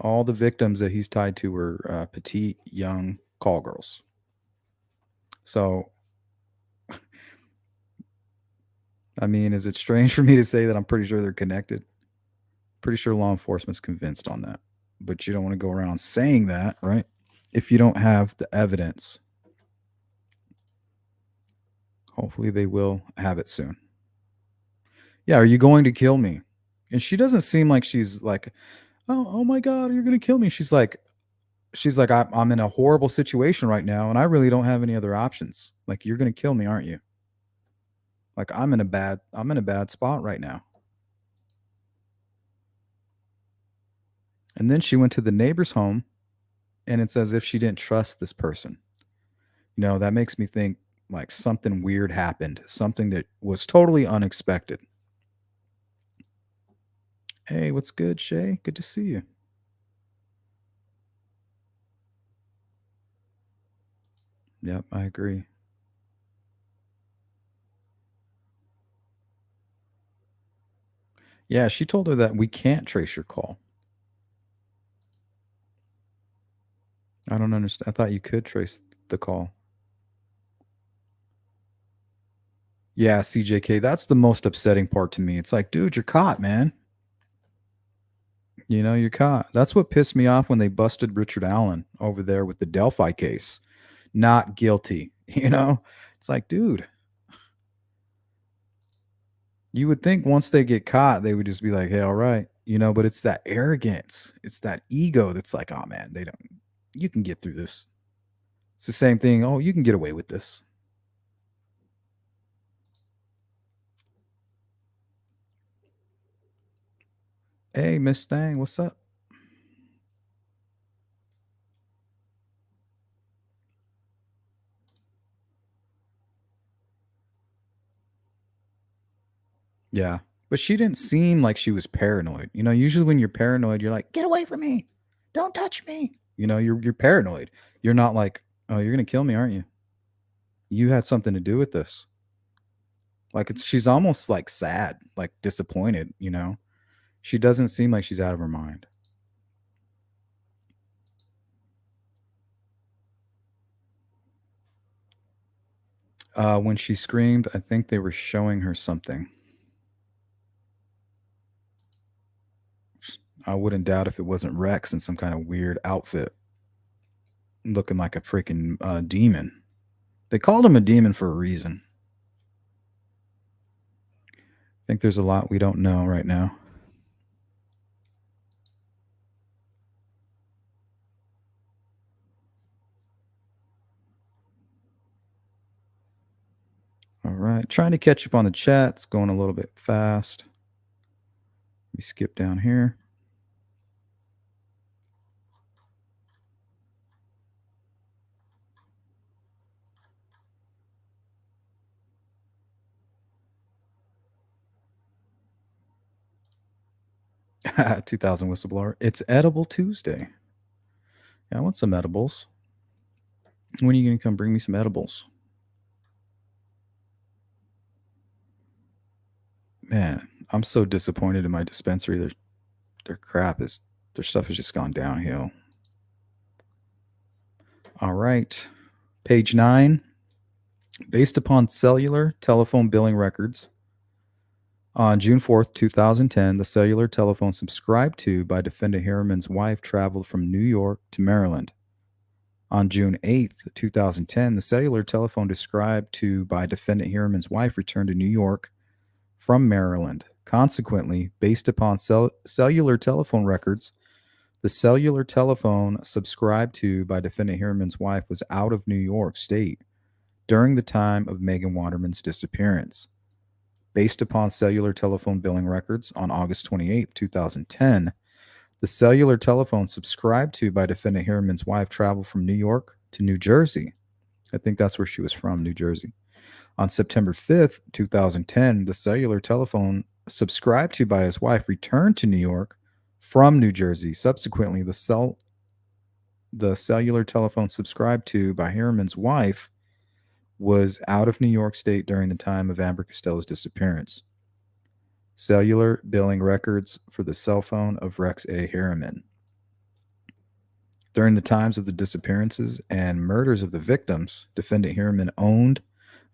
All the victims that he's tied to were petite, young call girls. So, I mean, is it strange for me to say that I'm pretty sure they're connected? Pretty sure law enforcement's convinced on that. But you don't want to go around saying that, right? If you don't have the evidence. Hopefully they will have it soon. Yeah, are you going to kill me? And she doesn't seem like she's like, oh my God, you're going to kill me. She's like, I'm in a horrible situation right now and I really don't have any other options. Like, you're going to kill me, aren't you? Like, I'm in a bad spot right now. And then she went to the neighbor's home and it's as if she didn't trust this person. That makes me think like something weird happened, something that was totally unexpected. Hey, what's good, Shay? Good to see you. 'Cause, Yep, I agree. Yeah, she told her that we can't trace your call. I don't understand. I thought you could trace the call. Yeah, CJK, that's the most upsetting part to me. It's like, dude, you're caught, man. You know, you're caught. That's what pissed me off when they busted Richard Allen over there with the Delphi case. Not guilty. You know, it's like, dude, you would think once they get caught, they would just be like, hey, all right. You know, but it's that arrogance. It's that ego that's like, oh, man, they don't, you can get through this. It's the same thing. Oh, you can get away with this. Hey, Miss Thang, what's up? Yeah. But she didn't seem like she was paranoid. You know, usually when you're paranoid, you're like, get away from me. Don't touch me. You know, you're paranoid. You're not like, oh, you're gonna kill me, aren't you? You had something to do with this. Like she's almost like sad, like disappointed, you know. She doesn't seem like she's out of her mind. When she screamed, I think they were showing her something. I wouldn't doubt if it wasn't Rex in some kind of weird outfit, looking like a freaking demon. They called him a demon for a reason. I think there's a lot we don't know right now. All right, trying to catch up on the chat. It's going a little bit fast. Let me skip down here. – 2000 whistleblower. It's Edible Tuesday. Yeah, I want some edibles. When are you going to come bring me some edibles? Man, I'm so disappointed in my dispensary. Their stuff has just gone downhill. All right. Page 9. Based upon cellular telephone billing records, on June 4th, 2010, the cellular telephone subscribed to by defendant Heuermann's wife traveled from New York to Maryland. On June 8th, 2010, the cellular telephone subscribed to by defendant Heuermann's wife returned to New York from Maryland. Consequently, based upon cellular telephone records, the cellular telephone subscribed to by defendant Heuermann's wife was out of New York State during the time of Megan Waterman's disappearance. Based upon cellular telephone billing records on August 28, 2010, the cellular telephone subscribed to by defendant Heuermann's wife traveled from New York to New Jersey. I think that's where she was from, New Jersey. On September 5th, 2010, the cellular telephone subscribed to by his wife returned to New York from New Jersey. Subsequently, the cellular telephone subscribed to by Heuermann's wife was out of New York State during the time of Amber Costello's disappearance. Cellular billing records for the cell phone of Rex A. Heuermann. During the times of the disappearances and murders of the victims, defendant Heuermann owned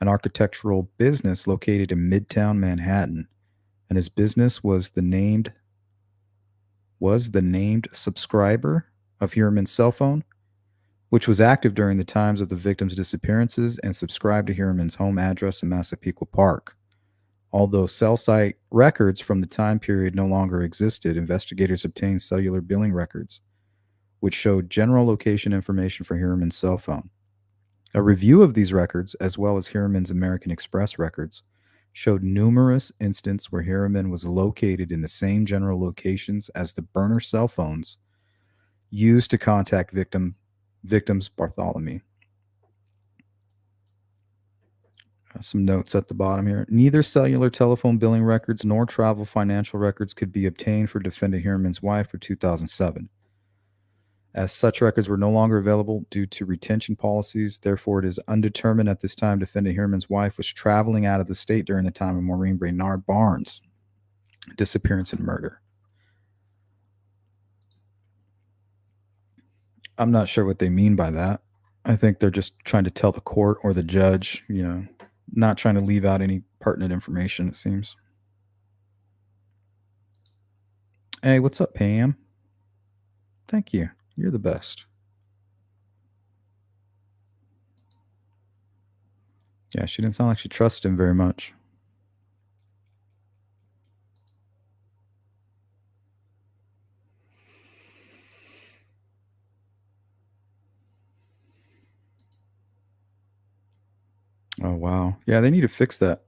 an architectural business located in Midtown Manhattan, and his business was the named subscriber of Heuermann's cell phone, which was active during the times of the victims' disappearances and subscribed to Heuermann's home address in Massapequa Park. Although cell site records from the time period no longer existed, investigators obtained cellular billing records, which showed general location information for Heuermann's cell phone. A review of these records, as well as Heuermann's American Express records, showed numerous instances where Heuermann was located in the same general locations as the burner cell phones used to contact victims Bartholomew. Some notes at the bottom here. Neither cellular telephone billing records nor travel financial records could be obtained for defendant Heuermann's wife for 2007. As such records were no longer available due to retention policies, therefore, it is undetermined at this time defendant Heuermann's wife was traveling out of the state during the time of Maureen Brainard Barnes' disappearance and murder. I'm not sure what they mean by that. I think they're just trying to tell the court or the judge, not trying to leave out any pertinent information, it seems. Hey, what's up, Pam? Thank you. You're the best. Yeah, she didn't sound like she trusted him very much. Oh, wow. Yeah, they need to fix that.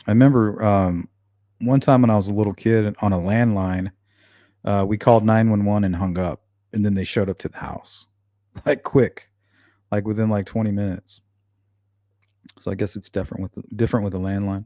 I remember one time when I was a little kid on a landline, we called 911 and hung up, and then they showed up to the house. Like quick, like within like 20 minutes. So I guess it's different with the landline.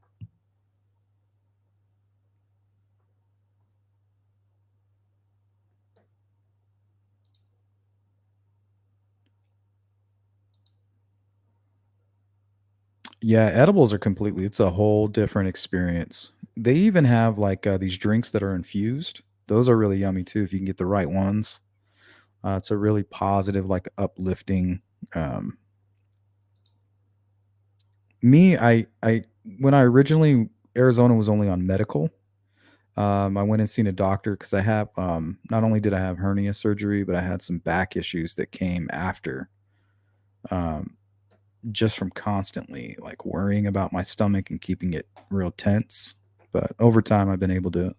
Yeah, edibles are it's a whole different experience. They even have like these drinks that are infused. Those are really yummy too if you can get the right ones. It's a really positive, like uplifting. Um, I when I originally Arizona was only on medical. I went and seen a doctor because I have not only did I have hernia surgery, but I had some back issues that came after. Um, just from constantly like worrying about my stomach and keeping it real tense. But over time, I've been able to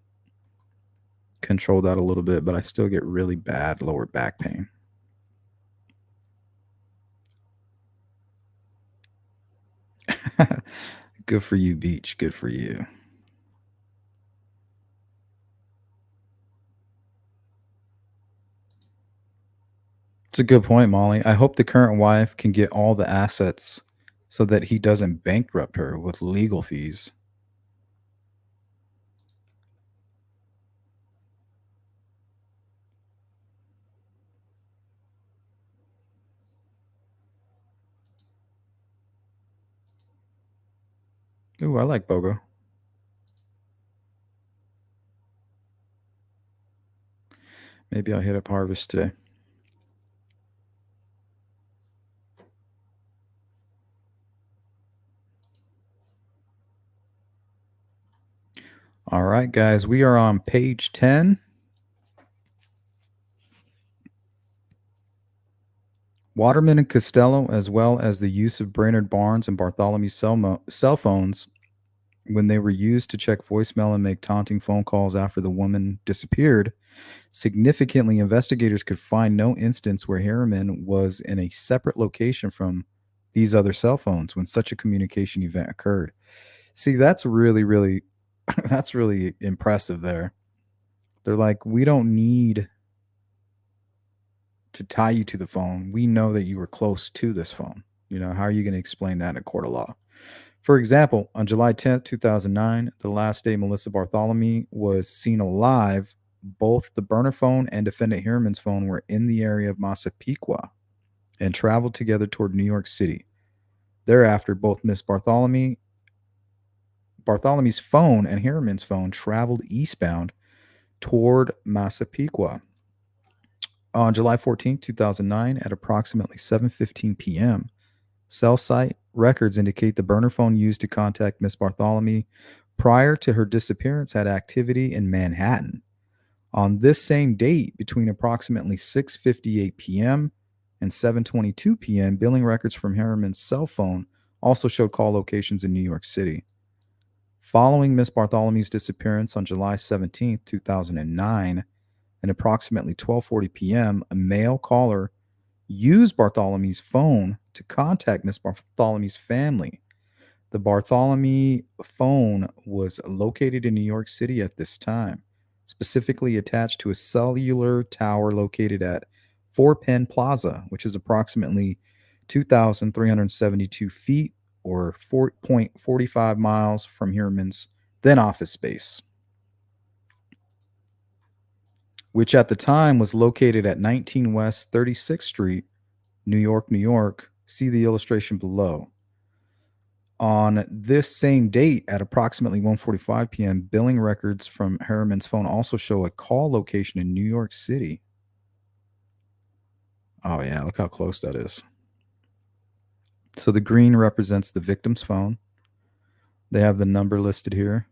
control that a little bit, but I still get really bad lower back pain. Good for you, Beach. Good for you. It's a good point, Molly. I hope the current wife can get all the assets so that he doesn't bankrupt her with legal fees. Ooh, I like Bogo. Maybe I'll hit up Harvest today. All right, guys, we are on page 10. Waterman and Costello, as well as the use of Brainerd Barnes and Bartholomew's cell phones when they were used to check voicemail and make taunting phone calls after the woman disappeared, significantly, investigators could find no instance where Heuermann was in a separate location from these other cell phones when such a communication event occurred. See, that's really, really, that's really impressive there. They're like, we don't need to tie you to the phone. We know that you were close to this phone. How are you going to explain that in a court of law? For example, on July 10th, 2009, the last day Melissa Bartholomew was seen alive, both the burner phone and defendant Heuermann's phone were in the area of Massapequa and traveled together toward New York City. Thereafter, both Miss Bartholomew's phone and Heuermann's phone traveled eastbound toward Massapequa. On July 14th, 2009, at approximately 7:15 p.m., cell site records indicate the burner phone used to contact Miss Bartholomew prior to her disappearance had activity in Manhattan. On this same date, between approximately 6:58 p.m. and 7:22 p.m., billing records from Heuermann's cell phone also showed call locations in New York City. Following Miss Bartholomew's disappearance on July 17th, 2009, at approximately 12:40 p.m., a male caller used Bartholomew's phone to contact Miss Bartholomew's family. The Bartholomew phone was located in New York City at this time, specifically attached to a cellular tower located at 4 Penn Plaza, which is approximately 2,372 feet or 4.45 miles from Heuermann's then office space. which at the time was located at 19 West 36th Street, New York, New York. See the illustration below. On this same date at approximately 1:45 p.m., billing records from Heuermann's phone also show a call location in New York City. Oh yeah, look how close that is. So the green represents the victim's phone. They have the number listed here.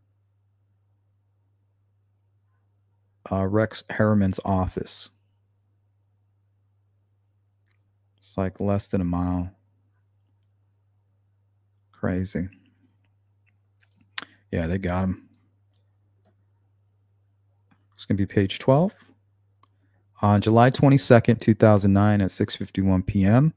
Rex Heuermann's office. It's like less than a mile. Crazy. Yeah, they got him. It's going to be page 12. On July 22nd, 2009 at 6:51 p.m.,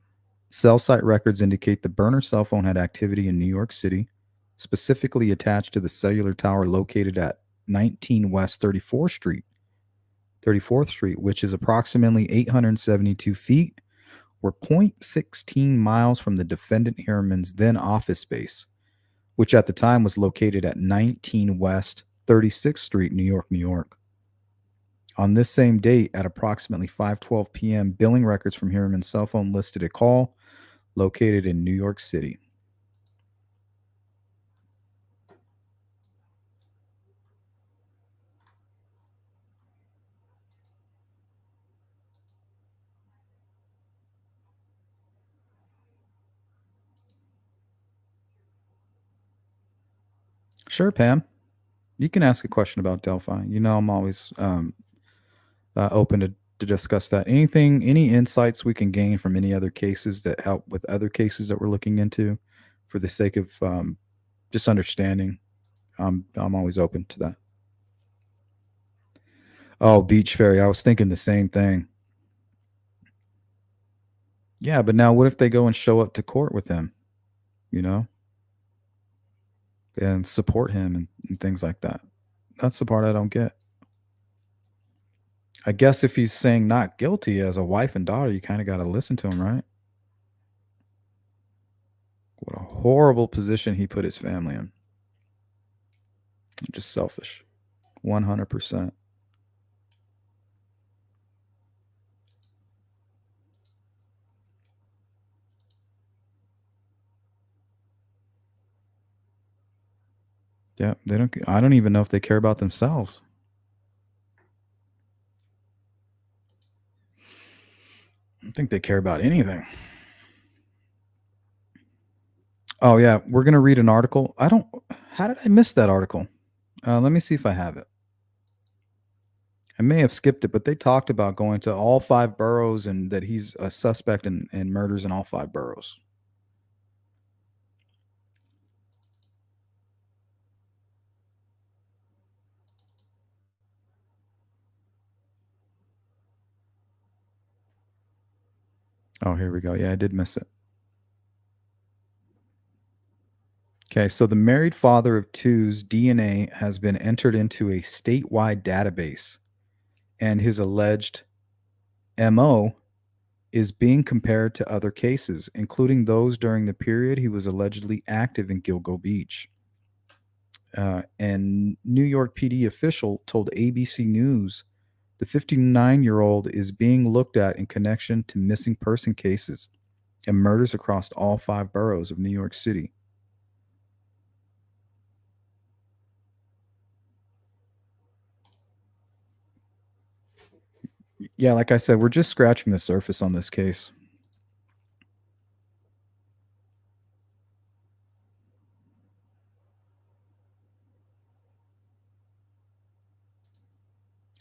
cell site records indicate the burner cell phone had activity in New York City, specifically attached to the cellular tower located at 19 West 34th Street, which is approximately 872 feet or 0.16 miles from the defendant Heuermann's then office space, which at the time was located at 19 West 36th Street, New York, New York. On this same date, at approximately 5:12 p.m., billing records from Heuermann's cell phone listed a call located in New York City. Sure, Pam. You can ask a question about Delphi. You know, I'm always open to discuss that. Anything, any insights we can gain from any other cases that help with other cases that we're looking into, for the sake of just understanding. I'm always open to that. Oh, Beach Ferry. I was thinking the same thing. Yeah, but now what if they go and show up to court with him? You know, and support him and things like that. That's the part I don't get. I guess if he's saying not guilty as a wife and daughter, you kind of got to listen to him, right? What a horrible position he put his family in. Just selfish. 100%. Yeah, they don't. I don't even know if they care about themselves. I don't think they care about anything. Oh yeah, we're gonna read an article. I don't. How did I miss that article? Let me see if I have it. I may have skipped it, but they talked about going to all 5 boroughs and that he's a suspect in murders in all 5 boroughs. Oh, here we go. Yeah, I did miss it. Okay, so the married father of two's DNA has been entered into a statewide database, and his alleged MO is being compared to other cases, including those during the period he was allegedly active in Gilgo Beach. And New York PD official told ABC News the 59-year-old is being looked at in connection to missing person cases and murders across all 5 boroughs of New York City. Yeah, like I said, we're just scratching the surface on this case.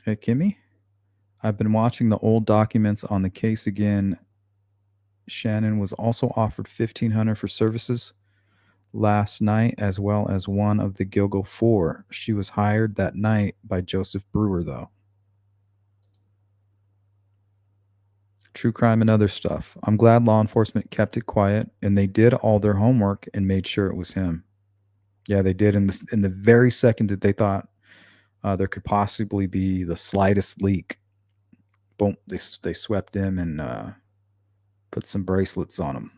Hey, Kimmy, I've been watching the old documents on the case again. Shannon was also offered $1,500 for services last night, as well as one of the Gilgo 4. She was hired that night by Joseph Brewer, though. True crime and other stuff. I'm glad law enforcement kept it quiet, and they did all their homework and made sure it was him. Yeah, they did. In the very second that they thought there could possibly be the slightest leak, boom, they swept him and put some bracelets on him.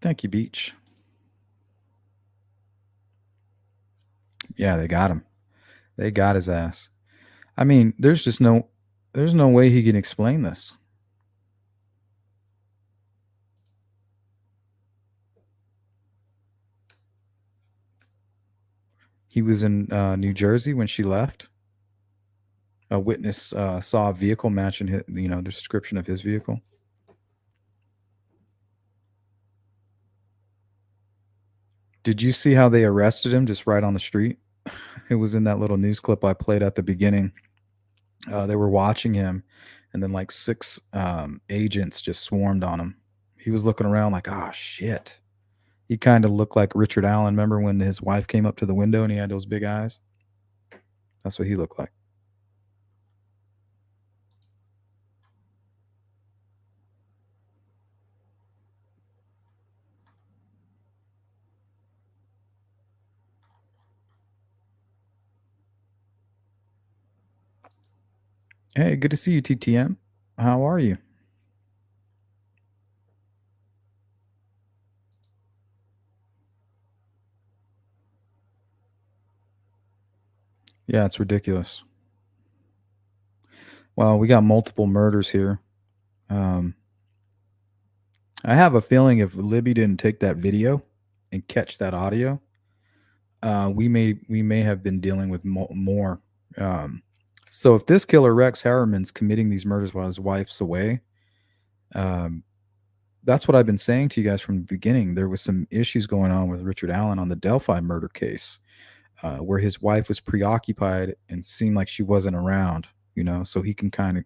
Thank you, Beach. Yeah, they got him. They got his ass. I mean, there's no way he can explain this. He was in New Jersey when she left. A witness saw a vehicle matching his, the description of his vehicle. Did you see how they arrested him just right on the street? It was in that little news clip I played at the beginning. They were watching him, and then like six agents just swarmed on him. He was looking around like, "Oh shit." He kind of looked like Richard Allen. Remember when his wife came up to the window and he had those big eyes? That's what he looked like. Hey, good to see you, TTM. How are you? Yeah, it's ridiculous. Well, we got multiple murders here. I have a feeling if Libby didn't take that video and catch that audio, we may have been dealing with more. So if this killer Rex Harriman's committing these murders while his wife's away, that's what I've been saying to you guys from the beginning. There was some issues going on with Richard Allen on the Delphi murder case, where his wife was preoccupied and seemed like she wasn't around. So he can kind of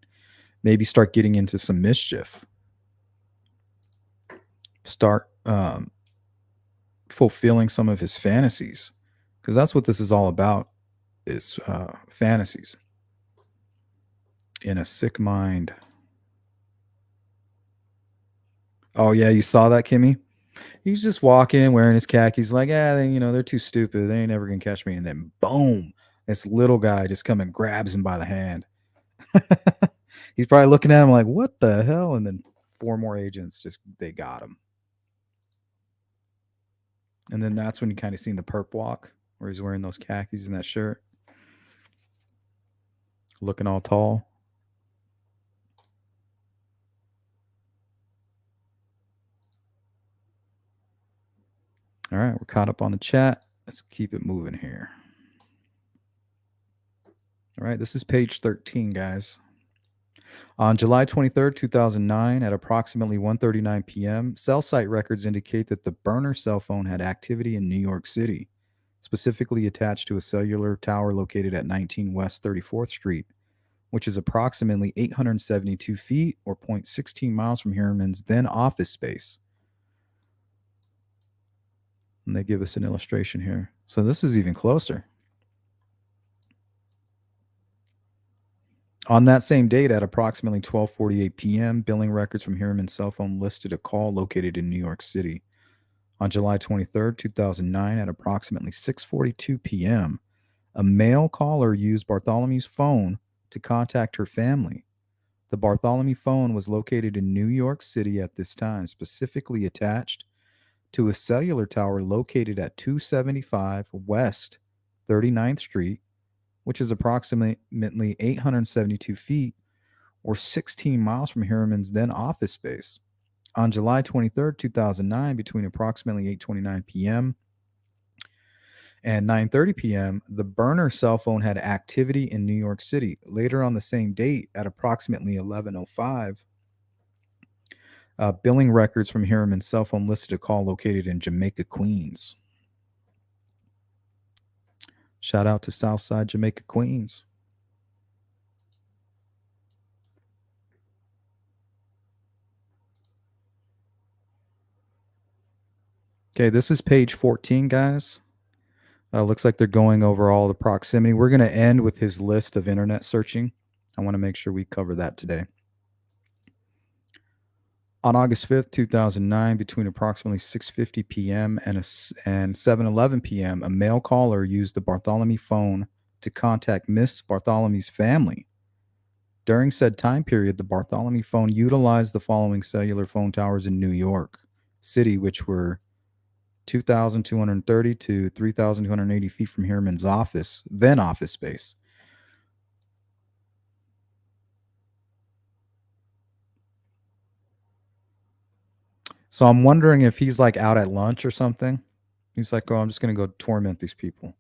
maybe start getting into some mischief, start fulfilling some of his fantasies, because that's what this is all about, is fantasies in a sick mind. Oh yeah, you saw that, Kimmy? He's just walking wearing his khakis like, yeah, they're too stupid, they ain't never gonna catch me. And then boom, this little guy just come and grabs him by the hand. He's probably looking at him like, what the hell? And then four more agents they got him. And then that's when you kind of seen the perp walk, where he's wearing those khakis and that shirt, looking all tall. All right, we're caught up on the chat. Let's keep it moving here. All right, this is page 13, guys. On July 23rd, 2009, at approximately 1:39 p.m., cell site records indicate that the burner cell phone had activity in New York City, specifically attached to a cellular tower located at 19 West 34th Street, which is approximately 872 feet or 0.16 miles from Heuermann's then office space. And they give us an illustration here. So this is even closer. On that same date, at approximately 12:48 p.m., billing records from Heuermann's cell phone listed a call located in New York City. On July 23rd, 2009, at approximately 6:42 p.m., a male caller used Bartholomew's phone to contact her family. The Bartholomew phone was located in New York City at this time, specifically attached to a cellular tower located at 275 West 39th Street, which is approximately 872 feet or 16 miles from Heuermann's then office space. On July 23rd, 2009, between approximately 8:29 p.m. and 9:30 p.m., the burner cell phone had activity in New York City. Later on the same date, at approximately 11:05, billing records from Heuermann's cell phone listed a call located in Jamaica, Queens. Shout out to Southside Jamaica, Queens. Okay, this is page 14, guys. Looks like they're going over all the proximity. We're going to end with his list of internet searching. I want to make sure we cover that today. On August 5th, 2009, between approximately 6:50 p.m. and 7:11 p.m., a male caller used the Bartholomew phone to contact Miss Bartholomew's family. During said time period, the Bartholomew phone utilized the following cellular phone towers in New York: City, which were 2,230 to 3,280 feet from Heuermann's office, then office space. So I'm wondering if he's like out at lunch or something. He's like, oh, I'm just going to go torment these people.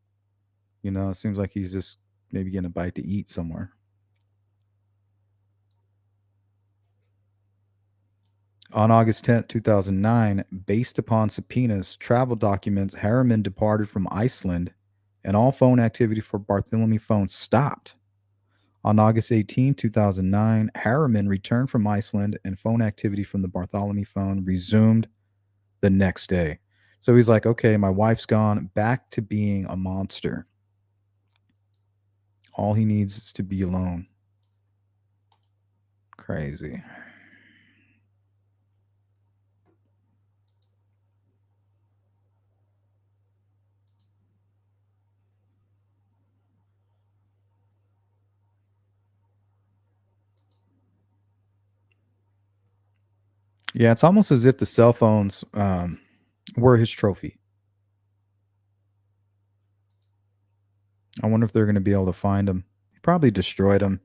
You know, it seems like he's just maybe getting a bite to eat somewhere. On August 10th, 2009, based upon subpoenas, travel documents, Heuermann departed from Iceland and all phone activity for Bartholomew phone stopped. On August 18, 2009, Heuermann returned from Iceland and phone activity from the Bartholomew phone resumed the next day. So he's like, okay, my wife's gone, back to being a monster. All he needs is to be alone. Crazy. Yeah, it's almost as if the cell phones were his trophy. I wonder if they're going to be able to find him. He probably destroyed him.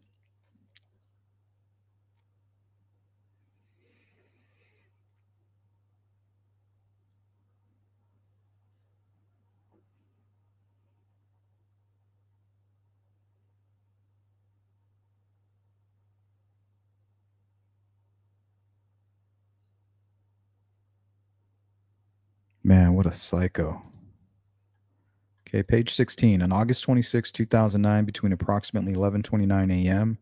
Man, what a psycho. Okay, page 16. On August 26, 2009, between approximately 11:29 a.m.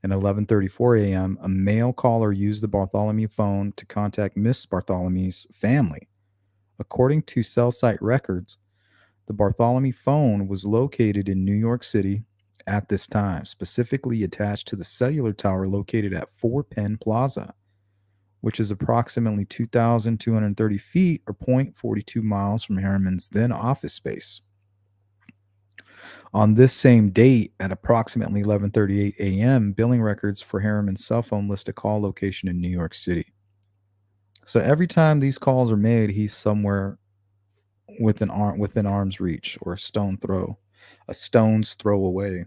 and 11:34 a.m., a male caller used the Bartholomew phone to contact Miss Bartholomew's family. According to cell site records, the Bartholomew phone was located in New York City at this time, specifically attached to the cellular tower located at 4 Penn Plaza, which is approximately 2,230 feet or 0.42 miles from Heuermann's then office space. On this same date, at approximately 11:38 a.m., billing records for Heuermann's cell phone list a call location in New York City. So every time these calls are made, he's somewhere within arm's reach or a stone's throw away.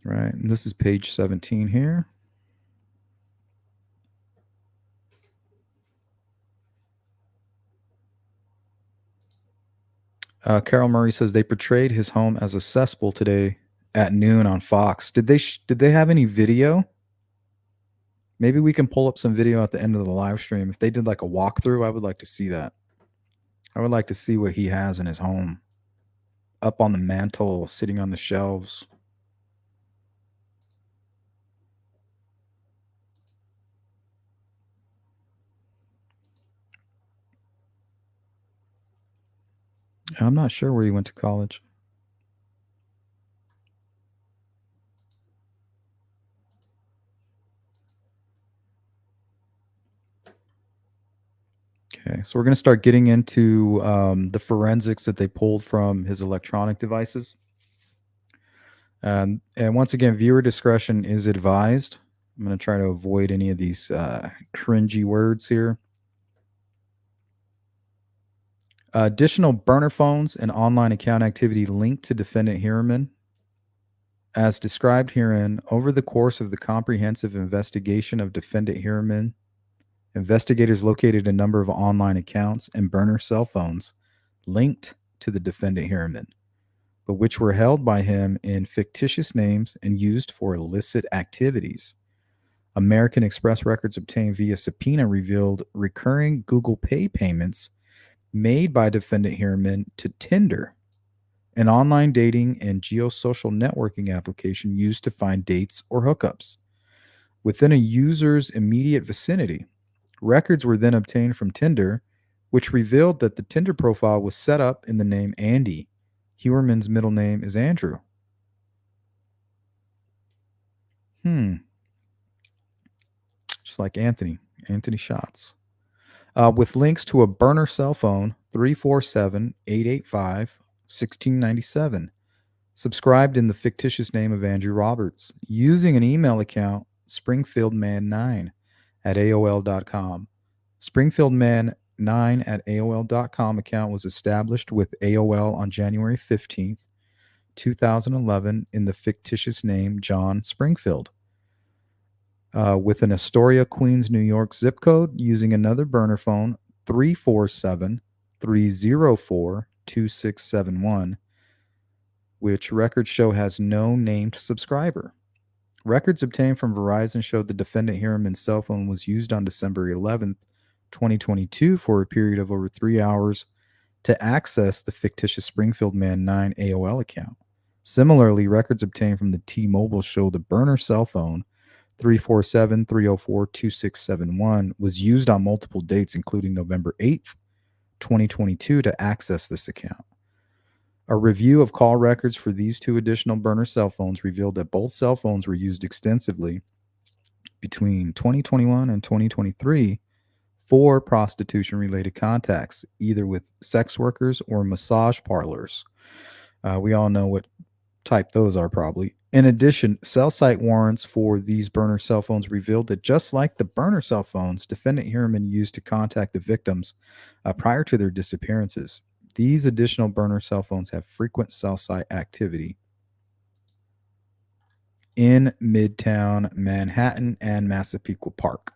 Right, and this is page 17 here. Carol Murray says they portrayed his home as a cesspool today at noon on Fox. Did they have any video? Maybe we can pull up some video at the end of the live stream. If they did like a walkthrough, I would like to see that. I would like to see what he has in his home. Up on the mantle, sitting on the shelves. I'm not sure where he went to college. Okay, so we're going to start getting into the forensics that they pulled from his electronic devices. And once again, viewer discretion is advised. I'm going to try to avoid any of these cringy words here. Additional burner phones and online account activity linked to defendant Heuermann. As described herein, over the course of the comprehensive investigation of defendant Heuermann, investigators located a number of online accounts and burner cell phones linked to the defendant Heuermann, but which were held by him in fictitious names and used for illicit activities. American Express records obtained via subpoena revealed recurring Google Pay payments made by defendant Heuermann to Tinder, an online dating and geosocial networking application used to find dates or hookups within a user's immediate vicinity. Records were then obtained from Tinder, which revealed that the Tinder profile was set up in the name Andy. Heuermann's middle name is Andrew. Just like Anthony Shots. With links to a burner cell phone, 347-885-1697, subscribed in the fictitious name of Andrew Roberts, using an email account springfieldman9 at AOL.com. Springfieldman9 at AOL.com account was established with AOL on January 15th, 2011 in the fictitious name John Springfield. With an Astoria, Queens, New York zip code using another burner phone, 347-304-2671, which records show has no named subscriber. Records obtained from Verizon showed the defendant Heuermann's cell phone was used on December 11th, 2022 for a period of over 3 hours to access the fictitious Springfield Man 9 AOL account. Similarly, records obtained from the T-Mobile show the burner cell phone 347-304-2671 was used on multiple dates, including November 8th, 2022, to access this account. A review of call records for these two additional burner cell phones revealed that both cell phones were used extensively between 2021 and 2023 for prostitution-related contacts, either with sex workers or massage parlors. We all know what type those are, probably. In addition, cell site warrants for these burner cell phones revealed that just like the burner cell phones defendant Heuermann used to contact the victims prior to their disappearances, these additional burner cell phones have frequent cell site activity in Midtown Manhattan and Massapequa Park.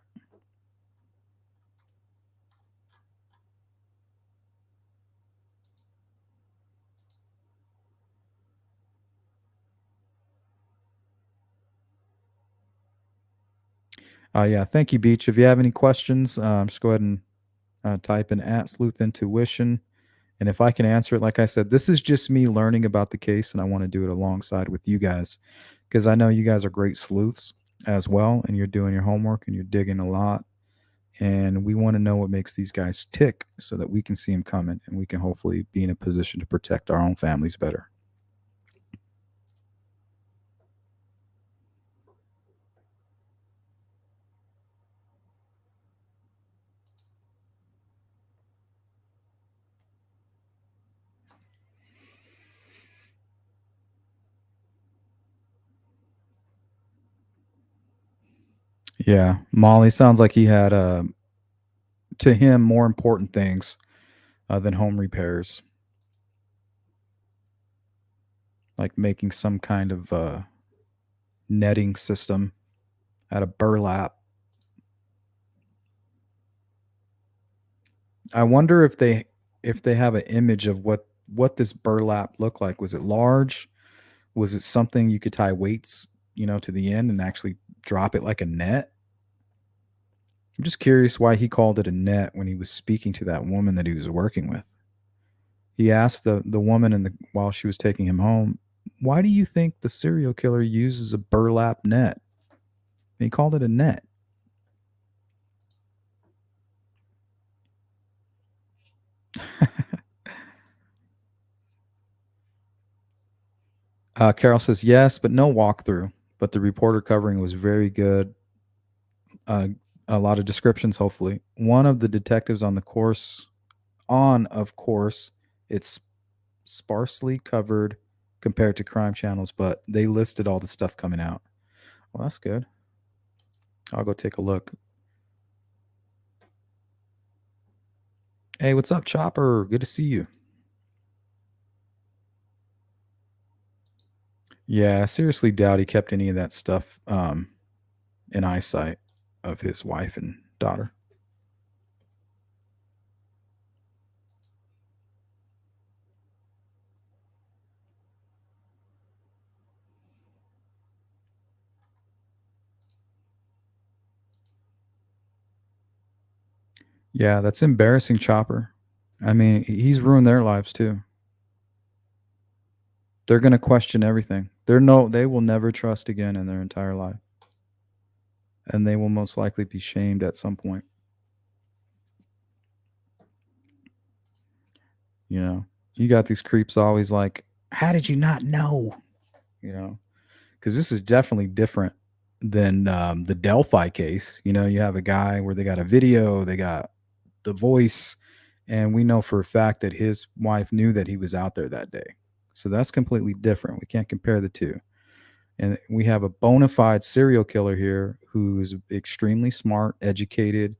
Yeah, thank you, Beach. If you have any questions, just go ahead and type in @sleuth-intuition. And if I can answer it, like I said, this is just me learning about the case, and I want to do it alongside with you guys because I know you guys are great sleuths as well, and you're doing your homework and you're digging a lot. And we want to know what makes these guys tick so that we can see them coming and we can hopefully be in a position to protect our own families better. Yeah, Molly sounds like he had, to him, more important things than home repairs, like making some kind of netting system out of burlap. I wonder if they have an image of what this burlap looked like. Was it large? Was it something you could tie weights, to the end and actually drop it like a net? I'm just curious why he called it a net when he was speaking to that woman that he was working with. He asked the woman while she was taking him home, "Why do you think the serial killer uses a burlap net?" And he called it a net. Carol says yes, but no walkthrough. But the reporter covering was very good. A lot of descriptions, hopefully. One of the detectives of course, it's sparsely covered compared to crime channels, but they listed all the stuff coming out. Well, that's good. I'll go take a look. Hey, what's up, Chopper? Good to see you. Yeah, I seriously doubt he kept any of that stuff in eyesight of his wife and daughter. Yeah, that's embarrassing, Chopper. I mean, he's ruined their lives too. They're going to question everything. They will never trust again in their entire life. And they will most likely be shamed at some point. You got these creeps always like, "How did you not know?" Because this is definitely different than the Delphi case. You have a guy where they got a video, they got the voice, and we know for a fact that his wife knew that he was out there that day. So that's completely different. We can't compare the two. And we have a bona fide serial killer here who's extremely smart, educated.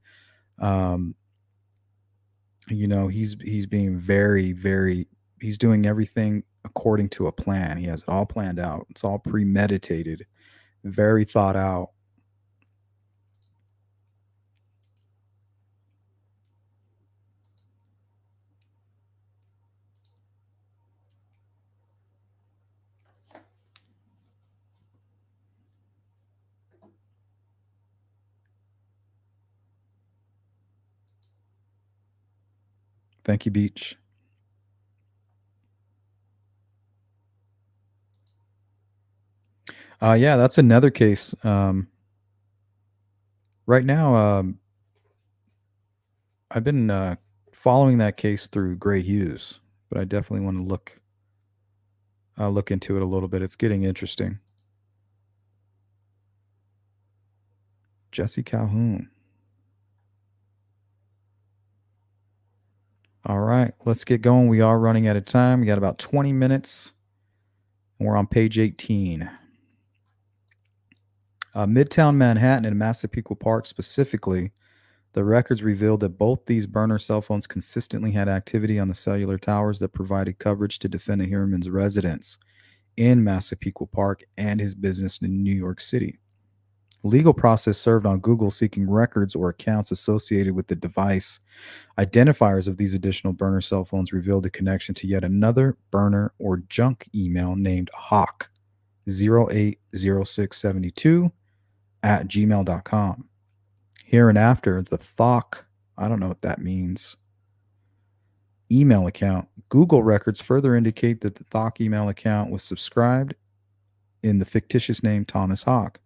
Um, he's being very, he's doing everything according to a plan. He has it all planned out. It's all premeditated, very thought out. Thank you, Beach. Yeah, that's another case. Right now, I've been following that case through Gray Hughes, but I definitely want to look into it a little bit. It's getting interesting. Jesse Calhoun. All right, let's get going. We are running out of time. We got about 20 minutes, and we're on page 18. Midtown Manhattan and Massapequa Park specifically, the records revealed that both these burner cell phones consistently had activity on the cellular towers that provided coverage to defendant Heuermann's residence in Massapequa Park and his business in New York City. Legal process served on Google seeking records or accounts associated with the device. Identifiers of these additional burner cell phones revealed a connection to yet another burner or junk email named Hawk 080672 at gmail.com. Hereinafter, the Thawk, I don't know what that means, email account. Google records further indicate that the Thawk email account was subscribed in the fictitious name Thomas Hawk.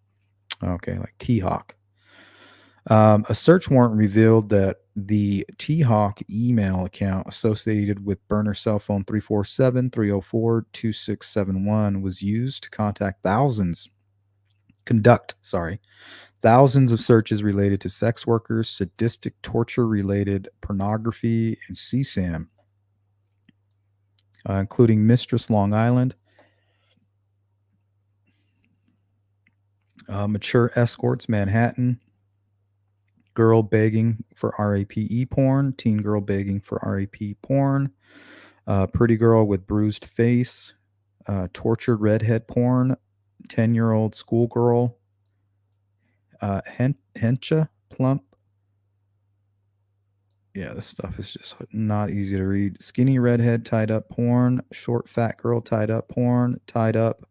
Okay, like T-Hawk. A search warrant revealed that the T-Hawk email account associated with burner cell phone 347-304-2671 was used to conduct thousands of searches related to sex workers, sadistic torture-related pornography, and CSAM, including Mistress Long Island, mature escorts Manhattan, girl begging for RAPE porn, teen girl begging for RAP porn, pretty girl with bruised face, tortured redhead porn, 10-year-old schoolgirl, hencha, plump. Yeah, this stuff is just not easy to read. Skinny redhead tied up porn, short fat girl tied up porn, tied up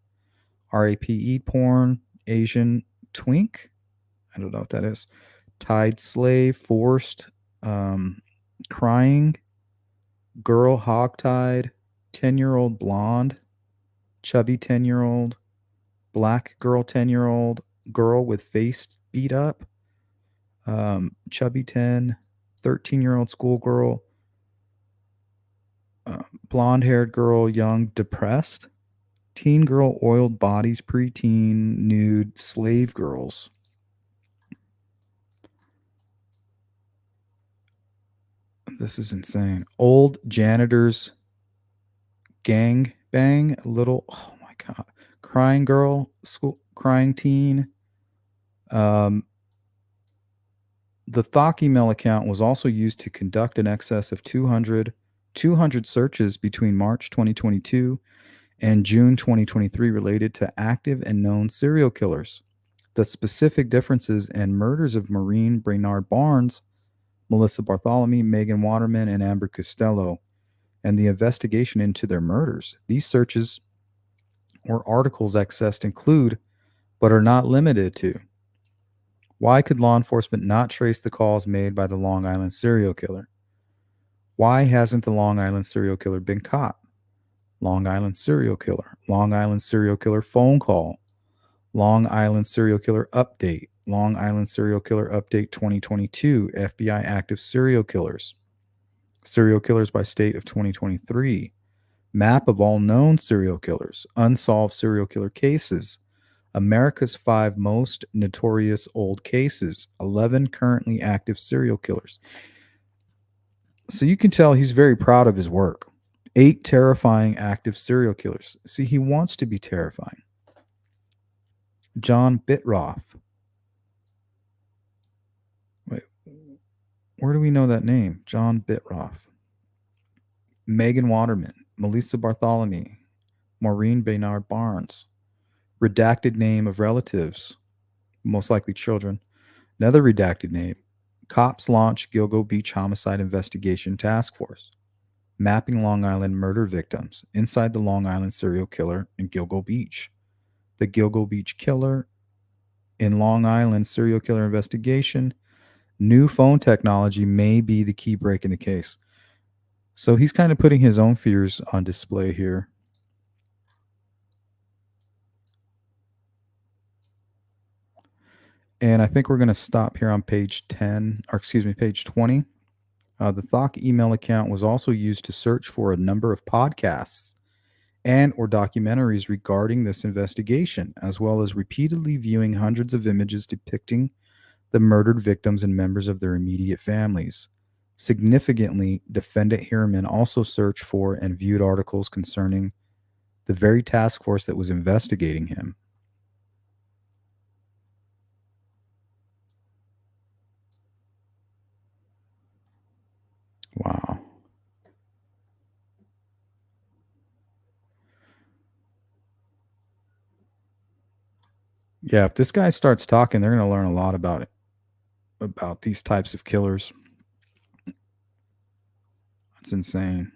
RAPE porn, Asian twink. I don't know what that is. Tied slave, forced, crying, girl hogtied, 10-year-old blonde, chubby 10-year-old, black girl 10-year-old, girl with face beat up, chubby 10, 13-year-old schoolgirl, blonde-haired girl, young, depressed, teen girl, oiled bodies, preteen, nude, slave girls. This is insane. Old janitors, gang bang, little, oh my God. Crying girl, school, crying teen. The Thawk email account was also used to conduct an excess of 200 searches between March 2022 and June 2023 related to active and known serial killers. The specific differences and murders of Maureen Brainard Barnes, Melissa Bartholomew, Megan Waterman, and Amber Costello, and the investigation into their murders. These searches or articles accessed include, but are not limited to, why could law enforcement not trace the calls made by the Long Island serial killer? Why hasn't the Long Island serial killer been caught? Long Island serial killer, Long Island serial killer phone call, Long Island serial killer update, Long Island serial killer update 2022, FBI active serial killers by state of 2023, map of all known serial killers, unsolved serial killer cases, America's 5 most notorious old cases, 11 currently active serial killers. So you can tell he's very proud of his work. 8 terrifying active serial killers. See, he wants to be terrifying. John Bitroff. Wait, where do we know that name? John Bitroff. Megan Waterman, Melissa Bartholomew, Maureen Baynard Barnes. Redacted name of relatives, most likely children. Another redacted name. Cops launch Gilgo Beach Homicide Investigation Task Force. Mapping Long Island murder victims inside the Long Island serial killer in Gilgo Beach. The Gilgo Beach killer in Long Island serial killer investigation. New phone technology may be the key break in the case. So he's kind of putting his own fears on display here. And I think we're going to stop here on page 10, or excuse me, page 20. The Thok email account was also used to search for a number of podcasts and or documentaries regarding this investigation, as well as repeatedly viewing hundreds of images depicting the murdered victims and members of their immediate families. Significantly, defendant Heuermann also searched for and viewed articles concerning the very task force that was investigating him. Wow. Yeah, if this guy starts talking, they're going to learn a lot about it, about these types of killers. That's insane.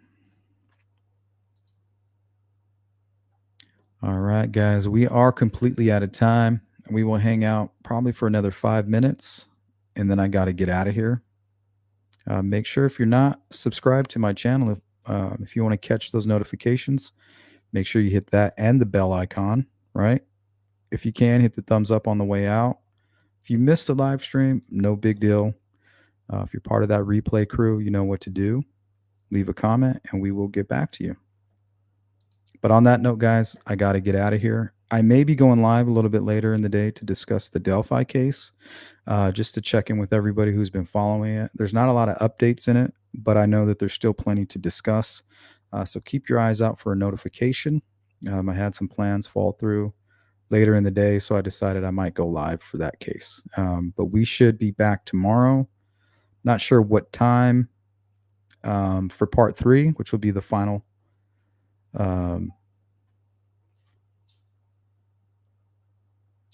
All right, guys, we are completely out of time. We will hang out probably for another 5 minutes, and then I got to get out of here. Make sure if you're not subscribed to my channel, if you want to catch those notifications, make sure you hit that and the bell icon, right? If you can, hit the thumbs up on the way out. If you missed the live stream, no big deal. If you're part of that replay crew, you know what to do. Leave a comment, and we will get back to you. But on that note, guys, I got to get out of here. I may be going live a little bit later in the day to discuss the Delphi case, just to check in with everybody who's been following it. There's not a lot of updates in it, but I know that there's still plenty to discuss. So keep your eyes out for a notification. I had some plans fall through later in the day, so I decided I might go live for that case. But we should be back tomorrow. Not sure what time for part 3, which will be the final.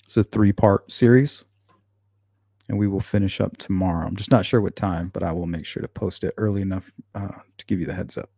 It's a 3-part series, and we will finish up tomorrow. I'm just not sure what time, but I will make sure to post it early enough to give you the heads up.